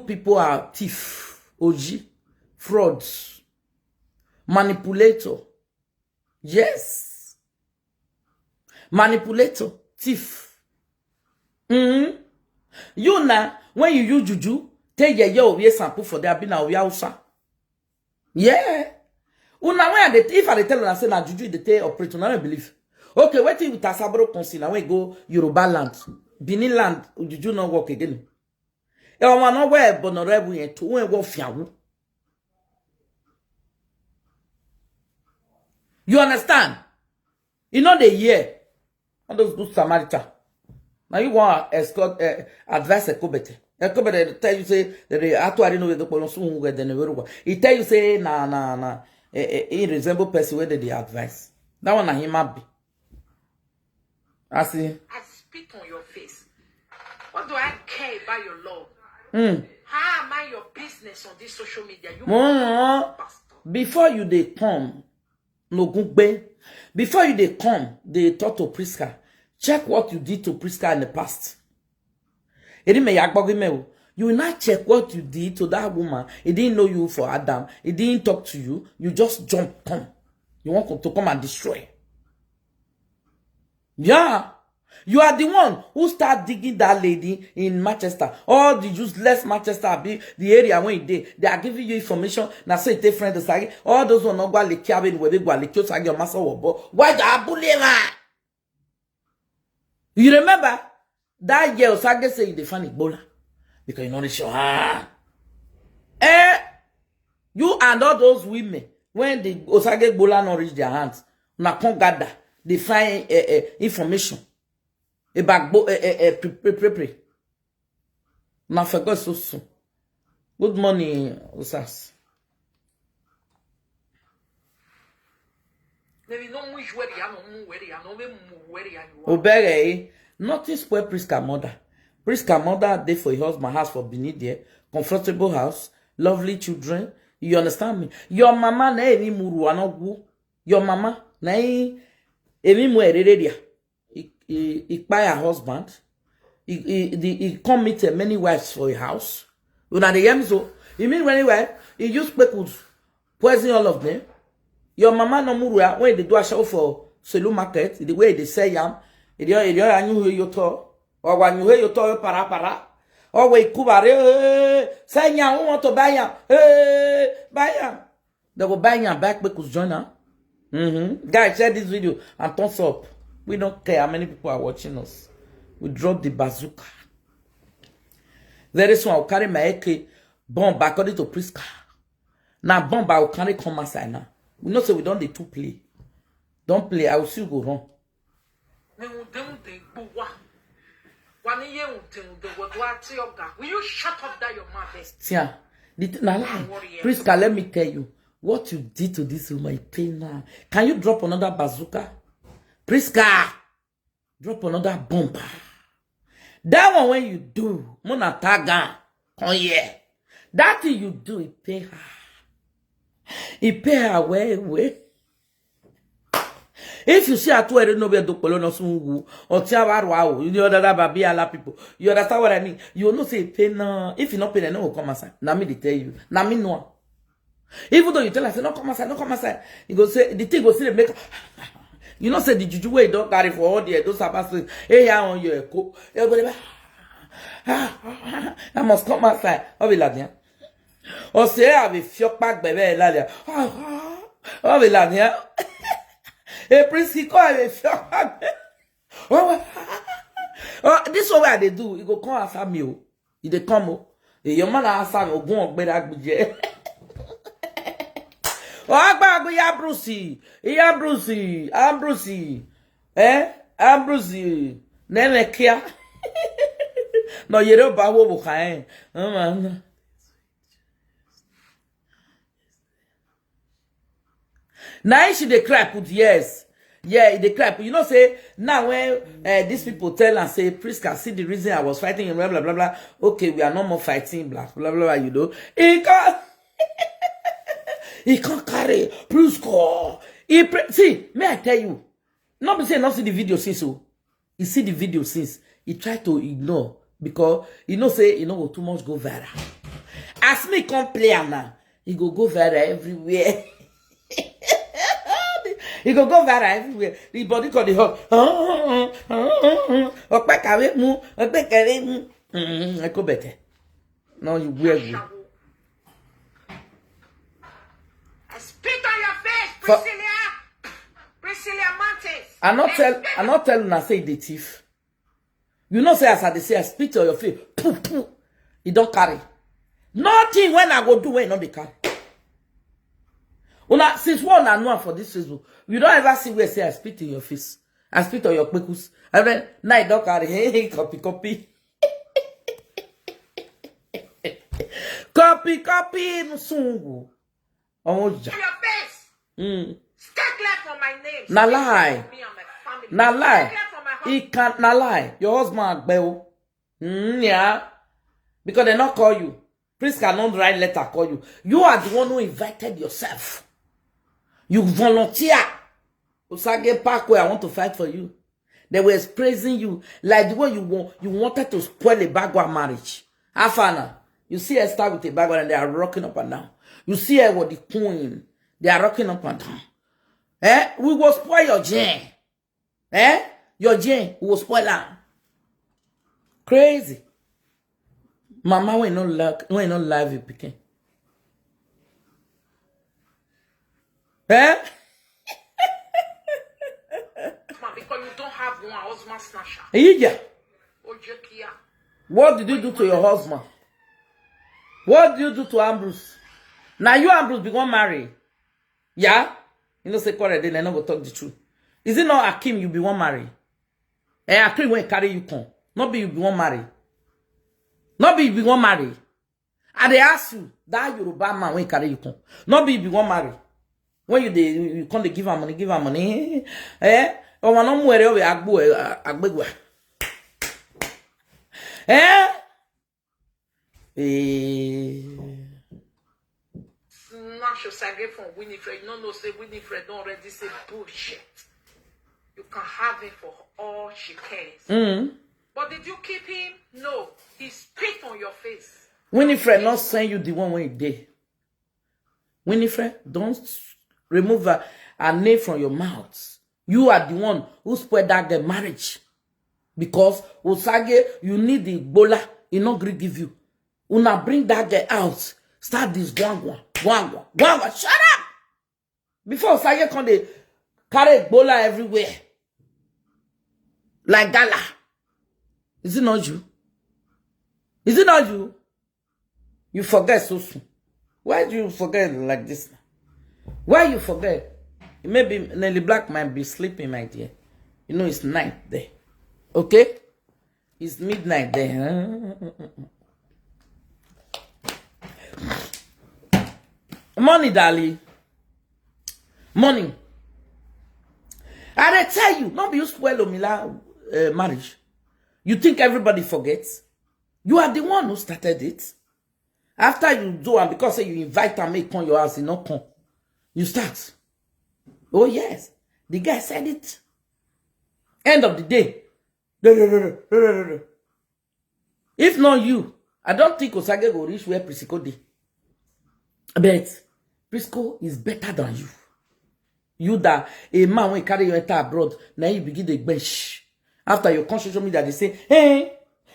people are thief, OG, frauds, manipulator. Yes. Manipulator, thief. You now, when you use juju, take your sample for their bin or yeah. Una when if I tell you say na juju they take operate, I don't believe. Okay, wait till with Asabro consider when go Yoruba land, Benin land, juju not work again. You understand? You know the year. All those good Samaritan. Now you want escort advice a cobete. A cobete tell you say the actually know the polonsu who the never. He tell you say na he resemble person where they advice. That one na him be. I see. I spit on your face. What do I care about your love? How am I your business on this social media? You bastard. Before you they come, no good. Before you they come, they talk to Priska. Check what you did to Priska in the past. You will not check what you did to that woman. He didn't know you for Adam. He didn't talk to you. You just jump, come. You want to come and destroy. Yeah. You are the one who start digging that lady in Manchester. All the useless Manchester, the area when you did. They are giving you information. Now say they friend the sagi. All those who not go le kiabe where they go le kyo sagi or massa wobo. Why the abulera? You remember that year Osage say you defend Ebola because you know the show. You and all those women when the Osage Ebola not reach their hands, na come gather, they find information. A back pre. Now forgot so soon. Good morning, Osas. Obere, nothing spoil Priska mother. Priska mother dey for your husband house for Benin there. Comfortable house, lovely children. You understand me? Your mama na eni muru anogu. Your mama na eni mu ereredia. He buy a husband. He come meet many wives for a house. When the yam so, you mean anyway? He used people poison all of them. Your mama no murua when they do a show for Selu market, the way they say yam, you to or when you hear you to para. Or we kubare say yam who want to buy yam. Buy yam. They will buy yam back because join her. Guys, share this video and thumbs up. We don't care how many people are watching us. We drop the bazooka. Very soon I'll carry my AK bomb according to Priska. Now bomb I will carry come aside now. We know say we don't the two play. Don't play, I will still go wrong. Will you shut up that your mouth? Tia, Priska, let me tell you. What you did to this woman, pain now. Can you drop another bazooka? Priska, drop another bomb. That one when you do, Mona Taga, come here. That thing you do, it pay her. It pay her way. If you see a two no be do polo no sungu or tiawa wow, you know that baby ala people. You understand what I mean? You know say pay no. If you not pay, no will come aside. Now me they tell you. Now me no. Even though you tell us, no come aside. You go say the thing go see the make. You know, say the juju way don't carry for all the those are passing. Hey, on your coat. I must come outside. I'll be like that. Or say, I will feel back, baby. I'll be like that. Hey, Prince, he call me feel back. This is what they do. You go come answer me. They come. Your man answer me. Go on, better. Ambrose. Nene kia. No, you don't buy what we can. Now she dey cry put yes. Yeah, they cry. You know, say now when these people tell and say, Priska, see the reason I was fighting, blah blah blah blah. Okay, we are no more fighting, blah blah blah. You know, he can't carry Priska. See, may I tell you? Not be saying not see the video since so. He see the video since he tried to ignore because you know say you know go too much go viral. As me come play now, he go viral everywhere. He go viral everywhere. The body called the hug. Okpaika we mu, Okpaika we mu. I go better. No, you wear good. I spit on your face, Priscilla Montes. I not tell you say the thief. You know say as I say I spit on your face. Poof poof. He don't carry. Nothing when I go do when not the carry. Una since one and one for this Facebook, you don't ever see where say I spit in your face. I spit on your pekus. And then now I don't carry. Hey, copy. Copy, Musungu. Oh, your face. Stay clear from my name. Na lie. Me and my family. Na lie. Stay clear from my He can't na lie. Your husband bell. Yeah. Because they not call you. Priest cannot write letter call you. You are the one who invited yourself. You volunteer. Osage Parkway, I want to fight for you. They were praising you like the way you wanted to spoil a backward marriage. Afana, you see her start with a backward and they are rocking up and down. You see her with the queen. They are rocking up and down. We will spoil your gen. Your gen, we will spoil her. Crazy. Mama, we no live you picking. Because you don't have one husband snatcher. Yeah. Ojekia. What did you do to your husband? What did you do to Ambrose? Now you Ambrose become married. Yeah? You know, say quarrel, then I not go talk the truth. Is it not Akim you be one marry? Akim when carry you come. Not be you be one marry. Not be you be one marry. And they ask you, that Yoruba man when carry you come. Not be you be one marry. When you come to give her money. Or one no mwere we agbegwa. Snatch your sage from Winifred. You don't know, say Winifred don't already say bullshit. You can have him for all she cares. But did you keep him? No. He spit on your face. Winifred not send you the one when you did. Winifred, don't remove her name from your mouth. You are the one who spoiled that girl marriage. Because Osage, you need the bola, he not going to give you. Una bring that girl out. Start this guangwa. Shut up! Before Osage come they carry bola everywhere. Like gala. Is it not you? Is it not you? You forget so soon. Why do you forget like this? Why you forget? Maybe Nelly Black might be sleeping, my dear. You know it's night there. Okay? It's midnight there. Money, darling. Money. I tell you, not be you spoil Omila marriage. You think everybody forgets? You are the one who started it. After you do, and because you invite and make on your house, you not come. You start. Oh yes, the guy said it. End of the day. If not you, I don't think Osage will reach where Prisco did. But Prisco is better than you. You that a man when carry your enter abroad, now you begin to bench. After your conscious media, they say, hey,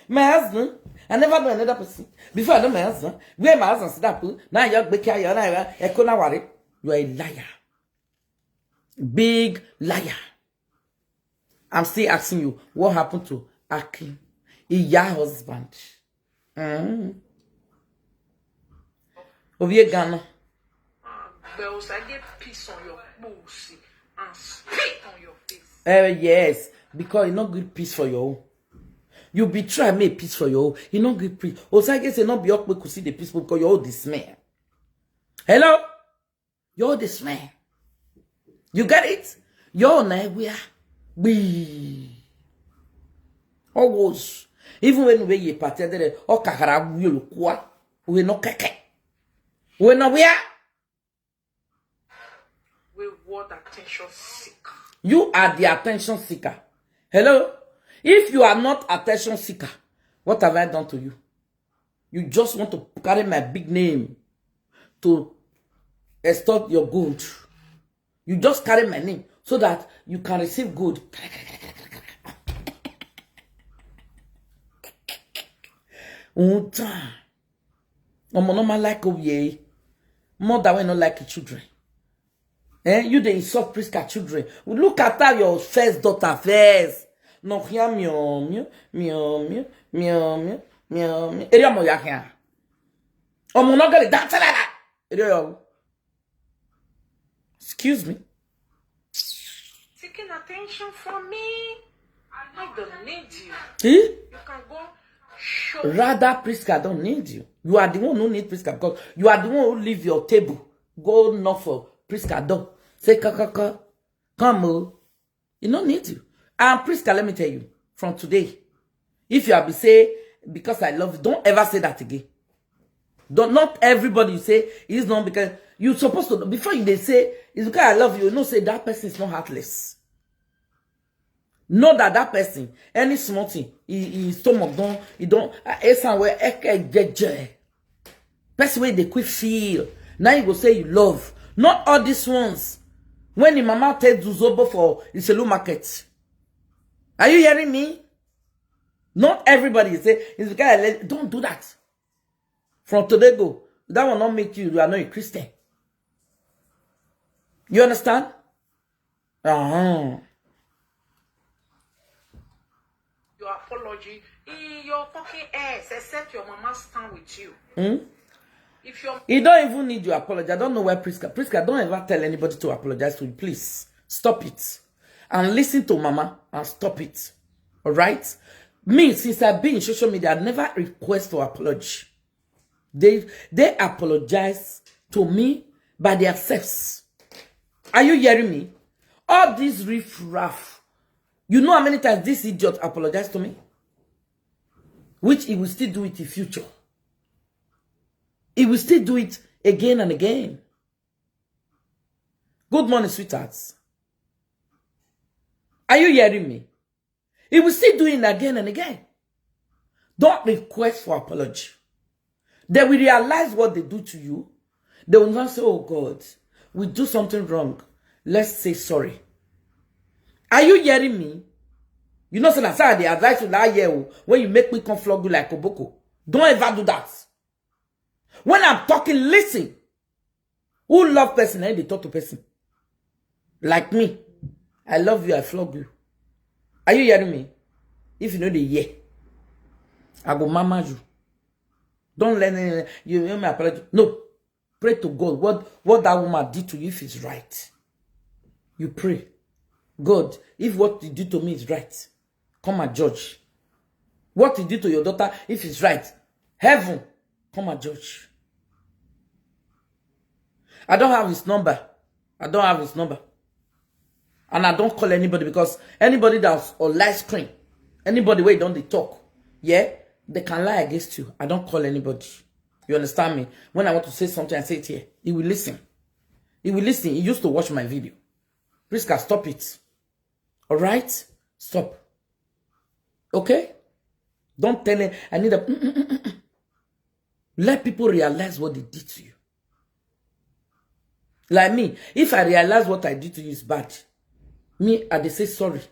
my husband, I never know another person. Before I know my husband, where my husband sit up, now you're baking, you are a liar. Big liar. I'm still asking you, what happened to Akim? Your husband. Ovie Ghana. But I get peace on your pussy and spit on your face. Yes, because it's not good peace for your own. You betray make peace for your own. It's not good peace. Osage say not be up to see the peaceful because you're all the smell. Hello? You're the smell. You get it? You're nowhere. Always. Even when we party there, oh kakara will kwa. We no keke. We no where? We want attention seeker. You are the attention seeker. Hello? If you are not attention seeker, what have I done to you? You just want to carry my big name to extort your good. You just carry my name so that you can receive good. Normal like Oye. More than we not like children. You the insult Priska children. Look at how your first daughter first. No here meow. Area mo ya here. Omo no get that. Excuse me. Seeking attention from me. I don't need you. See? You can go show. Rather, Priska don't need you. You are the one who need Priska because you are the one who leave your table. Go knock for Priska door. Say kaka. Come on. He don't need you. And Priska, let me tell you, from today, if you have been say because I love you. Don't ever say that again. Not everybody you say is not because you're supposed to. Before you they say it's because I love you. No, say that person is not heartless. Know that person, any small thing, he stomach don't, he don't. Somewhere, person where they quick feel. Now you go say you love. Not all these ones. When the mama takes Zuzobo for the Selu market. Are you hearing me? Not everybody say it's because don't do that. From today go, that will not make you are not a Christian. You understand? Your apology in your fucking ass, except your mama stand with you. If your You don't even need your apology. I don't know where Priska, don't ever tell anybody to apologize to you. Please stop it and listen to mama and stop it. All right? Me, since I've been in social media, I never request for apology. They apologize to me by themselves. Are you hearing me? All this riff-raff. You know how many times this idiot apologized to me? Which he will still do it in future. He will still do it again and again. Good morning, sweethearts. Are you hearing me? He will still do it again and again. Don't request for apology. They will realize what they do to you. They will not say, oh God, we do something wrong. Let's say sorry. Are you hearing me? You know, that's how they advise you that year when you make me come flog you like Koboko. Don't ever do that. When I'm talking, listen. Who love person and they talk to person? Like me. I love you, I flog you. Are you hearing me? If you know the year, I go mama you. Don't let you hear me apologize. No. Pray to God. What that woman did to you, if it's right. You pray. God, if what you did to me is right, come and judge. What you did to your daughter, if it's right, heaven, come and judge. I don't have his number. I don't have his number. And I don't call anybody because anybody that's on live screen, anybody where don't they talk, yeah, they can lie against you. I don't call anybody. You understand me? When I want to say something, I say it here. He will listen. He will listen. He used to watch my video. Priska, stop it. All right? Stop. Okay? Don't tell him. I need a... Let people realize what they did to you. Like me, if I realize what I did to you is bad, me, I dey say sorry.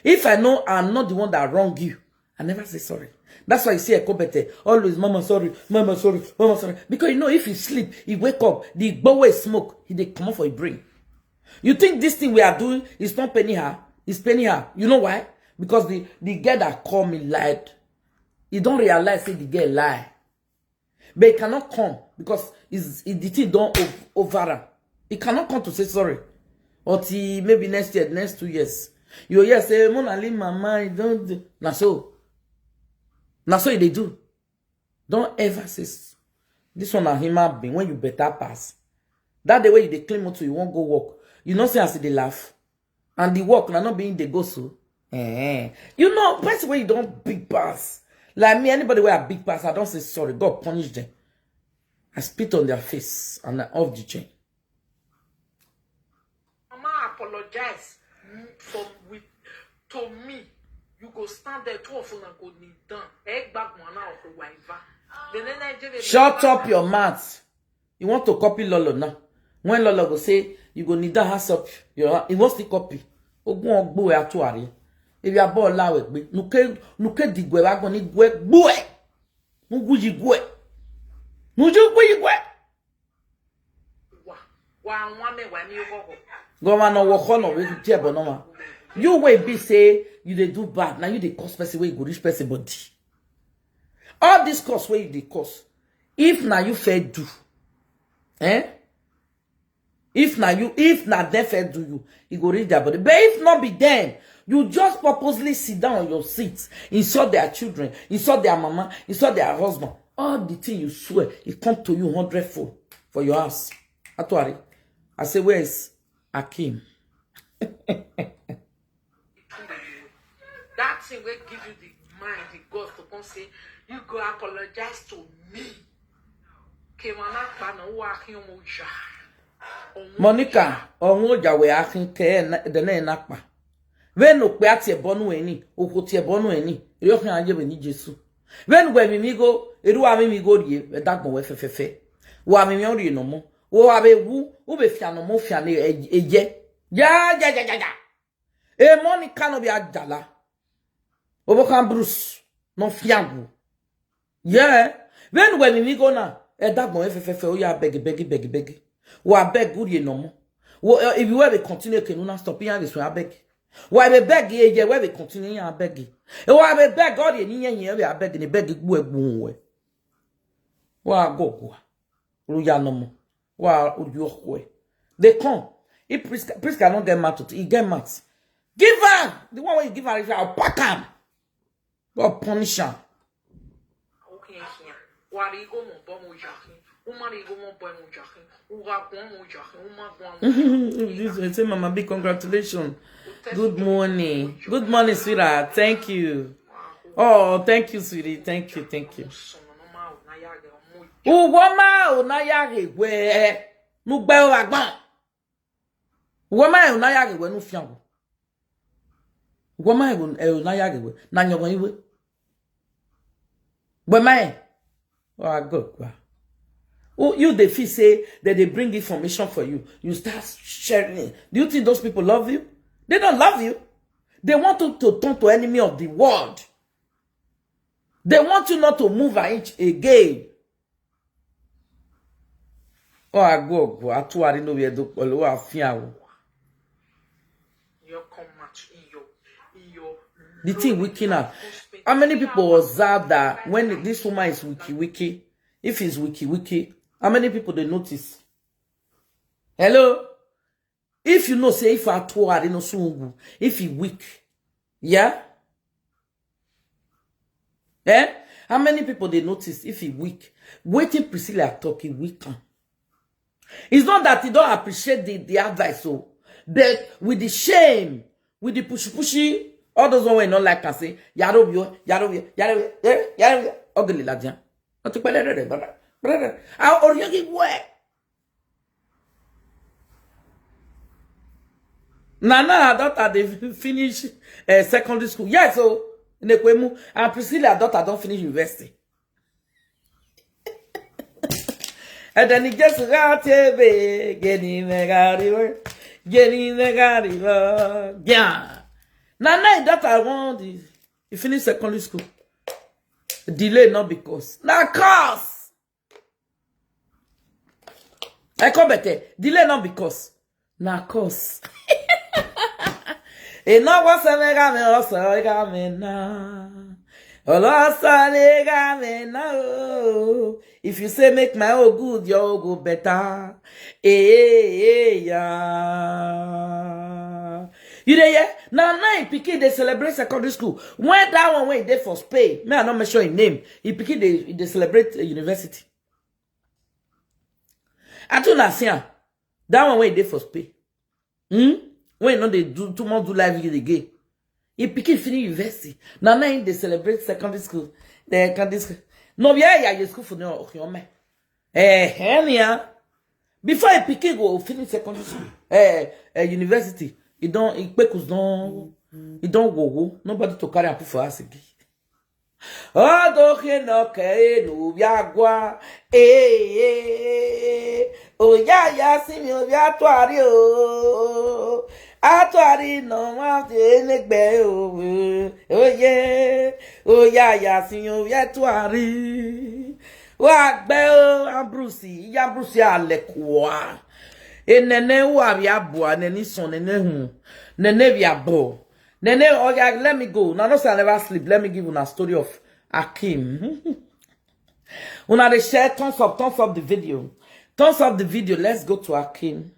If I know I'm not the one that wronged you, I never say sorry. That's why you see a Ekobete, always, mama sorry, mama sorry, mama sorry. Because you know, if he sleep, he wake up, the boy smoke, he dey come up for a brain. You think this thing we are doing is not penny her? It's penny her. You know why? Because the girl that called me lied. He don't realize that the girl lie. But he cannot come because the thing don't over her. He cannot come to say sorry. Until maybe next year, next 2 years. You hear say, Mona leave my mind, don't. Now so they do. Don't ever say this one a human being when you better pass. That the way you claim to you won't go work. You know say as they laugh. And the work now not being they go so. You know, best way you don't big pass. Like me, anybody where a big pass, I don't say sorry. God punish them. I spit on their face and I off the chain. mama apologize to me. You go stand there, two of them go kneel down. Egg back one out of the Shut up your mouth. You want to copy Lolo now. When Lolo go say, you go need that hands up. He wants to copy. Ogun ogbo e atuari. If you are born lawe gbe. Nuke digwe wagon ni gwe gwe. Nuguji gwe. Nuju gwe gwe. Wa me wa mi go. Go man no work on we tie bonoma. You wey be say you dey do bad. Now you dey cause person wey go reach person body. All this cause where you dey cause. If now you fair do. If na they fair do you, you go reach their body. But if not be them, you just purposely sit down on your seats, insult their children, insult their mama, insult their husband. All the thing you swear, it come to you 100-fold for your house. Atuari, I say, where is Akim? That thing will give you the mind, the God to come say, you go apologize to me. Monica, onwoja we akin ke de na enapa. Venu pe ati ebonu eni, okoti ebonu eni. Rio kan aje be ni Jesu. Venu gbe mi go, eru wa mi go rie, e dagbon we fefefe. Wa mi ori no mo. Wo wa be wu, wo be fia no mo fia ne eje. Ja. E Monica no bi ajala. Obokan Bruce no fiagu. Yeah. Venu gbe mi go na, e dagbon we fefefe o ya beg. Wa beg good ye no more. If you ever continue to not stop here, this way I beg. Why be beg ye where we continue I beg. E why be beg God ye ni I beg ni beg gbu egbu we. Wa go. Ru ya no more. Wa uju we. They come. If priest cannot get mad to he get mad. Give her the one where you give her is I'll pack him. God punish her. Okay, here. Wa ri go mo bo mo jakin. Say, Mama, big congratulations. Good morning. Good morning, sweetheart. Thank you. Oh, thank you, sweetie. Thank you. Woma na yage we nu gbe o agban. Woma na yage we nu fian. Woma na yage we na nyogon iwe. Woma oh God. Oh, you they feel say that they bring information for you. You start sharing it. Do you think those people love you? They don't love you. They want you to turn to enemy of the world. They want you not to move an inch again. Oh, I go. I too I know we do. Oh, I fear. The thing wicked now. How many people observe that when this woman is wiki? If it's wiki. How many people they notice? Hello? If you know, say, if I told her, no sungu, if he weak, yeah? Eh? How many people they notice if he weak? Waiting Priscilla talking weak. It's not that he don't appreciate the advice, so, but with the shame, with the pushy, all those one way not like can say, yaro, ugly ladian. Brother, or you give way. Nana, her daughter, they finish secondary school. Yeah, so, and Priscilla, her daughter, don't finish university. And then he just got getting the yeah. Nana, that I want is, he finished secondary school. Delay not because. Now, cause. I come better. Delay not because. Now, cause. E no was a mega me also me na. If you say make my own good, your go better. Yeah. You there? Now, Piki they celebrate secondary school. When that one went there for Spain, me I not make sure his name. He Piki they celebrate university. I told her, that one went there for Spain. When no they do too much do live again. He Piki finish university. Now they celebrate secondary school. The secondary school. No, yeah, school for no man. Before he Piki go finish secondary school, university. He don't go. Nobody to carry and put for us again. Oh, don't no viagua. Oh, yeah, see me, viatuari. Atuari no más de oh, yeah, see you, viatuari. What bell, Brucey, ya Brucey, alekwa. Nene wa boa nene son nene via bo nene oh yeah, let me go now. No say I never sleep. Let me give you a story of Akim. Una dey share thumbs up the video. Let's go to Akim.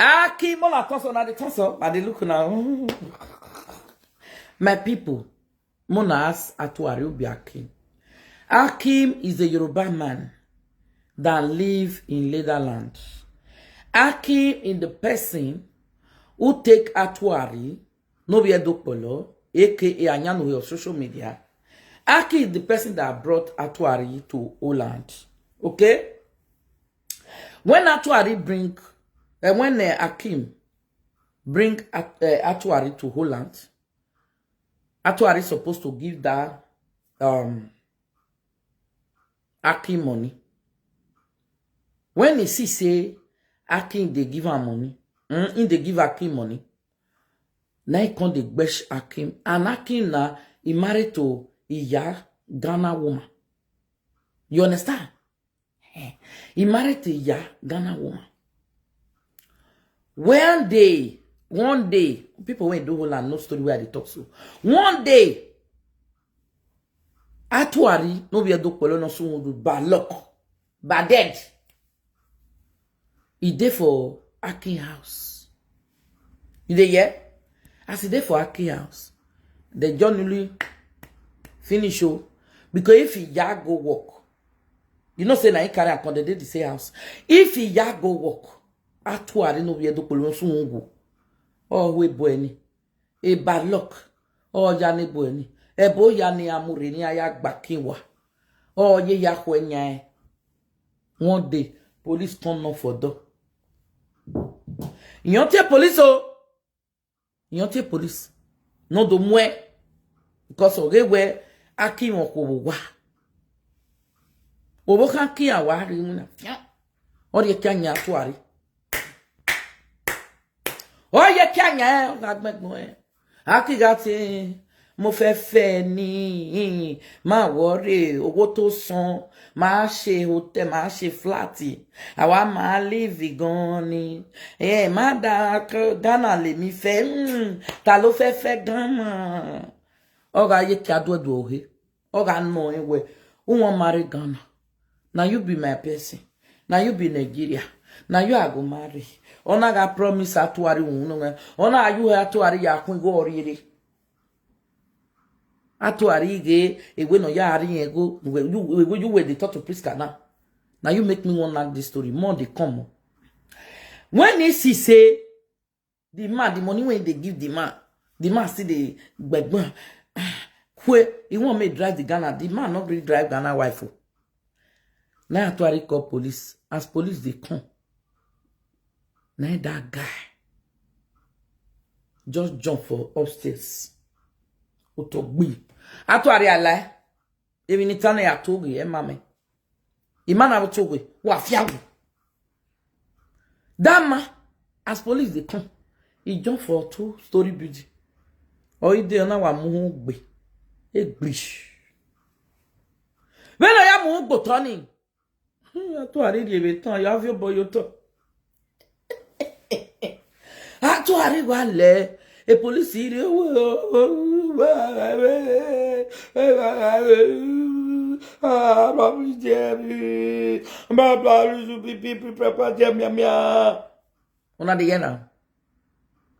Akim on a thumbs up. I dey look now. My people, Monas Atuari Obi Akim. Akim is a Yoruba man that live in Netherlands. Akim in the person who take Atuari, no be edokpolo, aka Anyano of social media. Aki is the person that brought Atuari to Holland. Okay? When Atuari bring, when Akim bring Atuari to Holland, Atuari is supposed to give that Akim money. When he see say Akim they give her money, they give Akim money. Now he come the besh Akim, and Akim na he married to Iya Ghana woman. You understand? He married to Iya Ghana woman. One day, people when do Holland no story where they talk so. One day, Atuari no be a dokpolo no so do bad luck, bad dead. He dey for Akin house. You dey hear? As he dey for Akin house, the journey finish show because if he ya go work, you know say na he carry akon dey the same house. If he ya go work, Atuari no be a dokpolo no so go. Oh we boy ni, e bad luck. Oh ya ni boy ni. Ebo ya ni amure ni aya gbakinwa. Oh ye ya kwenya. One day, police come knock for door. Yonte police oh. Yonte police. No do mwe. Because oge we aki won wa. Obo kan ki awari mu na fian. O ye kanya Atuari. O ye kanya gagbegbo e. Aki gati mo fẹ́ ni ma worry owó tó san ma ṣe hotel ma ṣe flat àwa ma live gan ni ma da Ghana le mi fẹ́ ta ló fẹ́ Ghana oga ye ki adodo ohe oga no ewe who marry Ghana now you be my person now you be Nigeria now you are go marry ona ga promise Atuari unu ona you Atuari ya kun go orire Atuari ge ewe no ya ari ego you were the talk to Priska now you make me want like this story more they come when he see say the man the money when they give the man see the gbegban where he want me drive the Ghana the man not really drive Ghana wife now Atuari call police as police they come now that guy just jump for upstairs Otogbi Atuari ala even ni tane ya togi mame imana togi wa fiagu dama as police they come he jump for 2-story building or he dey na wa mu gbe egbish when ya mu gbo turning Atuari dey be tan ya fi boy to Atuari wa le a police here una de now.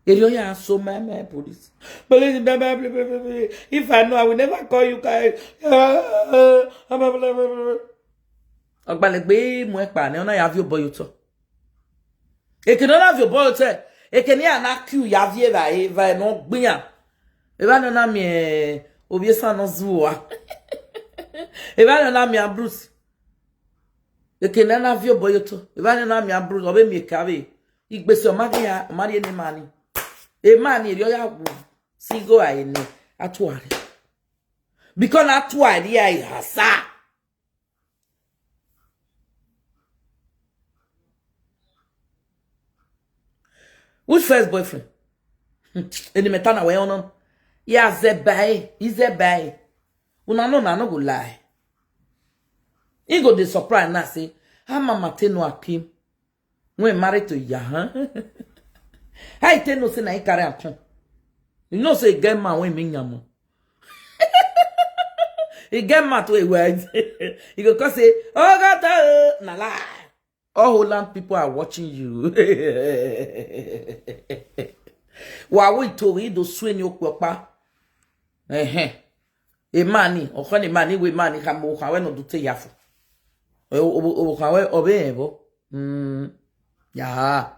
Area so my police. Police if I know I will never call you guys. Ogbalegbe mo epa ni ona ya vi oboyo to. E ke no na vi oboyo to. E ke ni ana Q ya vie va no gbiyan. E ba no na mi obie san no zuwa. E ba no na mi Bruce. E ke na vi oboyo to. E ba no na mi Bruce obe mi kave. Igbese o mari ni mani. E mani ri o ya wu. Sigo ai ni Atuari. Because Atuari ai hasa. Which first boyfriend? In the metana way on. Yeah, Zebai. Is Zebai. Una no go lie. He go the surprise na say, "Ha mama tenu Akim. When married to Yahan." How you no say na he carry akon? You know say get man when me nyamo. He get mad to a word. He go cause say, "Oh God, na lie." All Holland people are watching you. Wa we to read do swen Okpaika. E mani, o khani mani we mani kamo khawe no dute yafu. O khawe obe ebo. Ya.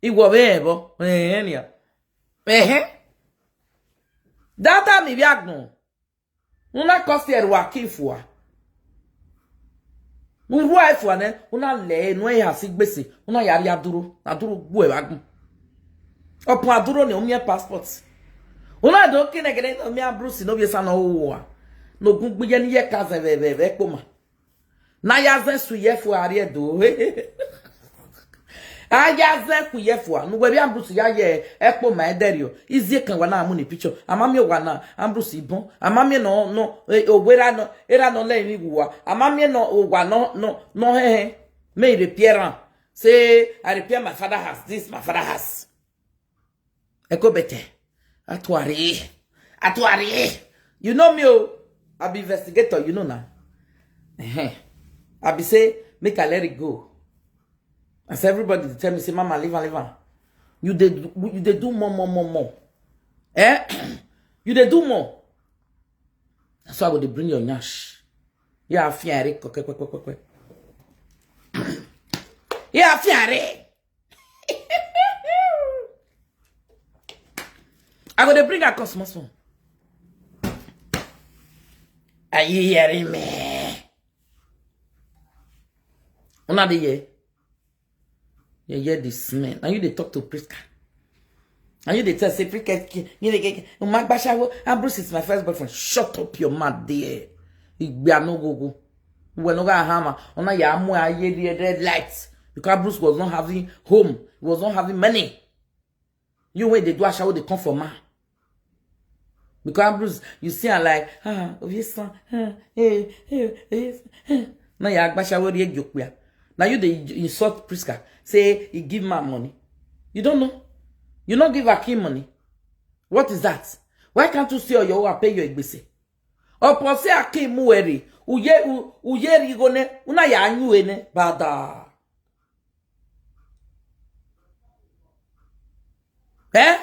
Igwo be ebo. Enia. Data mi biagno. Una kosi erwa kifua. Unwa ifua ne, una le no e hasigbese, una yari aduro, aduro gwe wagun. Opo aduro ne omie passport. Una do kine gene no mi Bruce no biesa no wo. No gungbe ni ye kaze ve koma. Na yazen su ye fu ari do. Ayazen ku ye fu no gbe bi Bruce ya ye ekpo ma ederio. Izie kan wa na amu ni picture. Amami wa na Bruce ibon. Amami no owera no era no le mi wa. Amami no wa no he. Me repair. Say I repair my father house. This my father house. Eko bete. Atuari. You know me, oh. I be investigator, you know now. I be say, make I let it go. As everybody tell me, say, Mama, leave her. You they do more. Eh? You they do more. That's why I go to bring your nyash. Yeah, fiare. Yeah, fiare. I go to bring a Cosmos phone. Are you hearing me? Una de ye. You hear this man. And you they talk to Priska. And you they tell say Priska. You they Bruce is my first boyfriend. Shut up your mouth there. We are no go. We no gonna hammer. Ona ya amu aye the red lights. Because Bruce was not having home. He was not having money. You wait they do a shower they come for man. Because Bruce, you see her like, obviously, now you agbasha wori ejokwa. Now you the insult Priska, say he give man money. You don't know. You not give Akim money. What is that? Why can't you see or you pay your igbese? Or pose Akim mueri, uye rigone, una ya anyu ene, bada. Eh?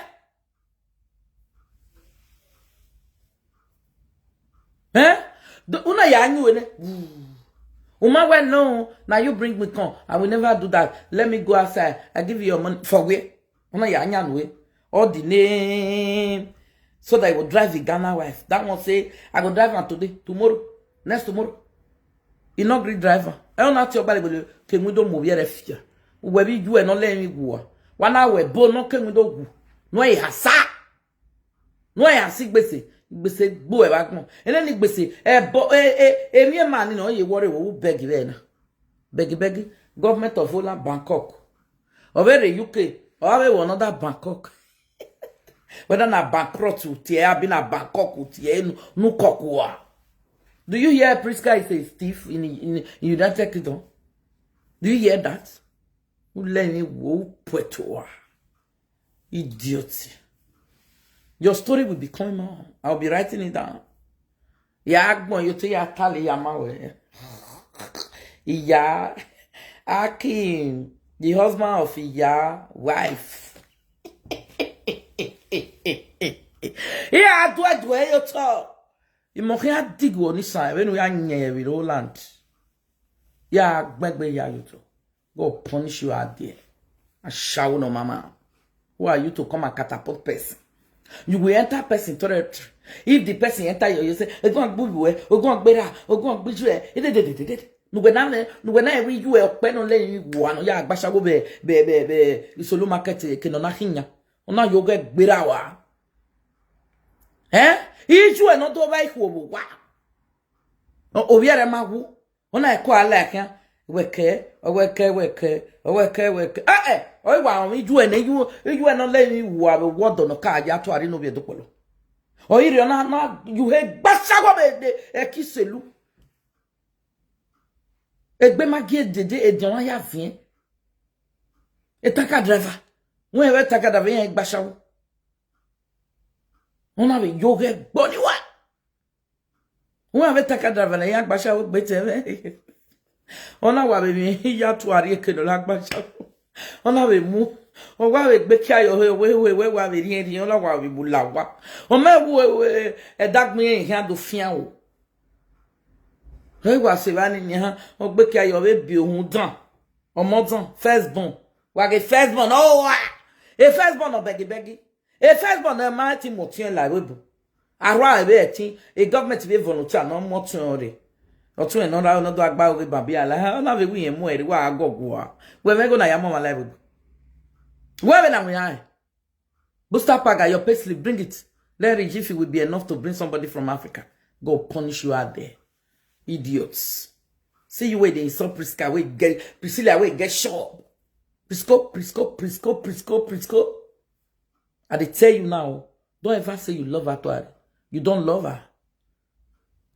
Eh? Una ya anyu ene. Uma well no, now you bring me come. I will never do that. Let me go outside. I give you your money for where? Una ya anyu all the name. So that I will drive the Ghana wife. That one say I will drive her today, tomorrow, next tomorrow. You not great driver. I don't know your body will can we don't move your refugee. We be you and not let me go. 1 hour bo no can we don't go. No e hasa. No e hasik bese. Bese bo e back no. And then bese me man no you worry we beg you beg government of Holland Bangkok. Over the UK or another Bangkok. Whether na bankrupt utie been a Bangkok utie no kokwa. Do you hear Priska is a thief in United Kingdom? Do you hear that? Who let me wo pwetoa. Idiot. Your story will be coming on. I'll be writing it down. Yagmo yote ya tali yamawe. Iya Akim, the husband of Iya wife. Yeah, do you talk? You mock ya dig on this side when we are near with Holland. Yeah, begbe ya you to go punish you out there. I shout no mama. Who are you to come and catapult person? You will enter person territory. If the person enter you say, go and bubu, or go and bera, or go and biju. No when I read you a pen on you one ya bashago be solo market kenona hinya. Ona yoga berawa. Eh? You are not over who wa. O biara mawu. Ona e kwa like weke. Oh, wow, you and you are not letting you have a word on a car, you have to arena the dopolo. Or you are not, you had Bassago a kisselu. A bema get the day a Jonia Fin. A taka driver. Whenever taka the vein Bassao. On have a yoga body what? Whoever taka driver a young Bassao better. On our baby, he had to arena like Bassao. On a move, or why we make your way where we need the other while we will laugh. Or my a dark man had to fiao. He was running here, or make your baby who done. Or more than firstborn. Like a firstborn, oh, a firstborn of beggy. A firstborn, a mighty motion like Wibble. Arwa ebe a government be volunteer no more to otu another agba oge babia la na be wi emu eri wa agogo a we me go na ya mama live we na we ai booster pack your payslip bring it let Regifi will be enough to bring somebody from Africa go punish you out there idiots see you where they insult Priscilla we get Priscilla we get shot Prisco I dey tell you now don't ever say you love her you don't love her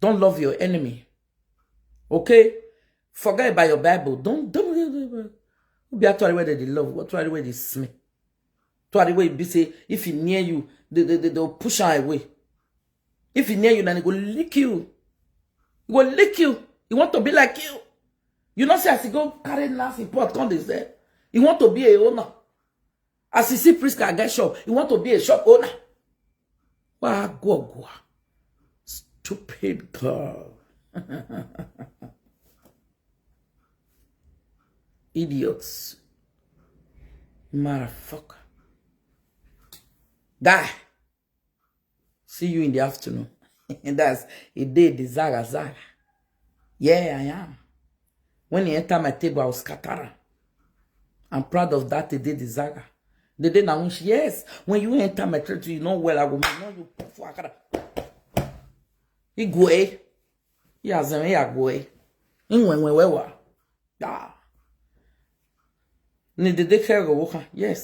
don't love your enemy. Okay? Forget about your Bible. Don't be actually where they love. What to where they smell. To where be say if he near you, they'll push her away. If he near you, then he go lick you. He go lick you. He want to be like you. You know say as he go carry nasty pot come this there. He want to be a owner. As he see Priska get shop, he want to be a shop owner. Go. Stupid girl. Idiots. Motherfucker. Die. See you in the afternoon. And that's a day the Zaga. Yeah, I am. When he entered my table, I was scattering. I'm proud of that. The day the Zaga. The day now, yes. When you enter my church, you know well I will know you. He go eh. Yes,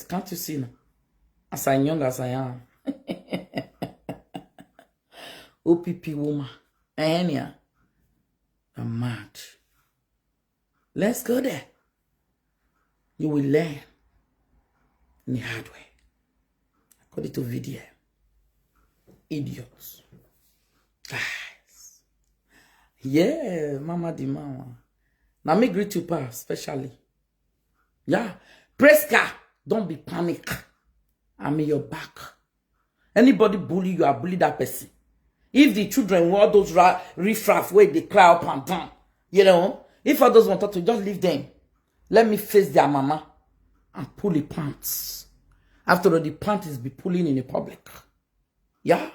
can't you see now? As I'm young as I am. OPP woman. Anya. I'm mad. Let's go there. You will learn in the hard way. According to video. Idiots. Yeah, mama di mama. Now me greet you pa, especially. Yeah. Preska, don't be panic. I'm in your back. Anybody bully you, I bully that person. If the children want those riffraff where they cry up and down, you know, if others want to just leave them, let me face their mama and pull the pants. After all, the pants is be pulling in the public. Yeah.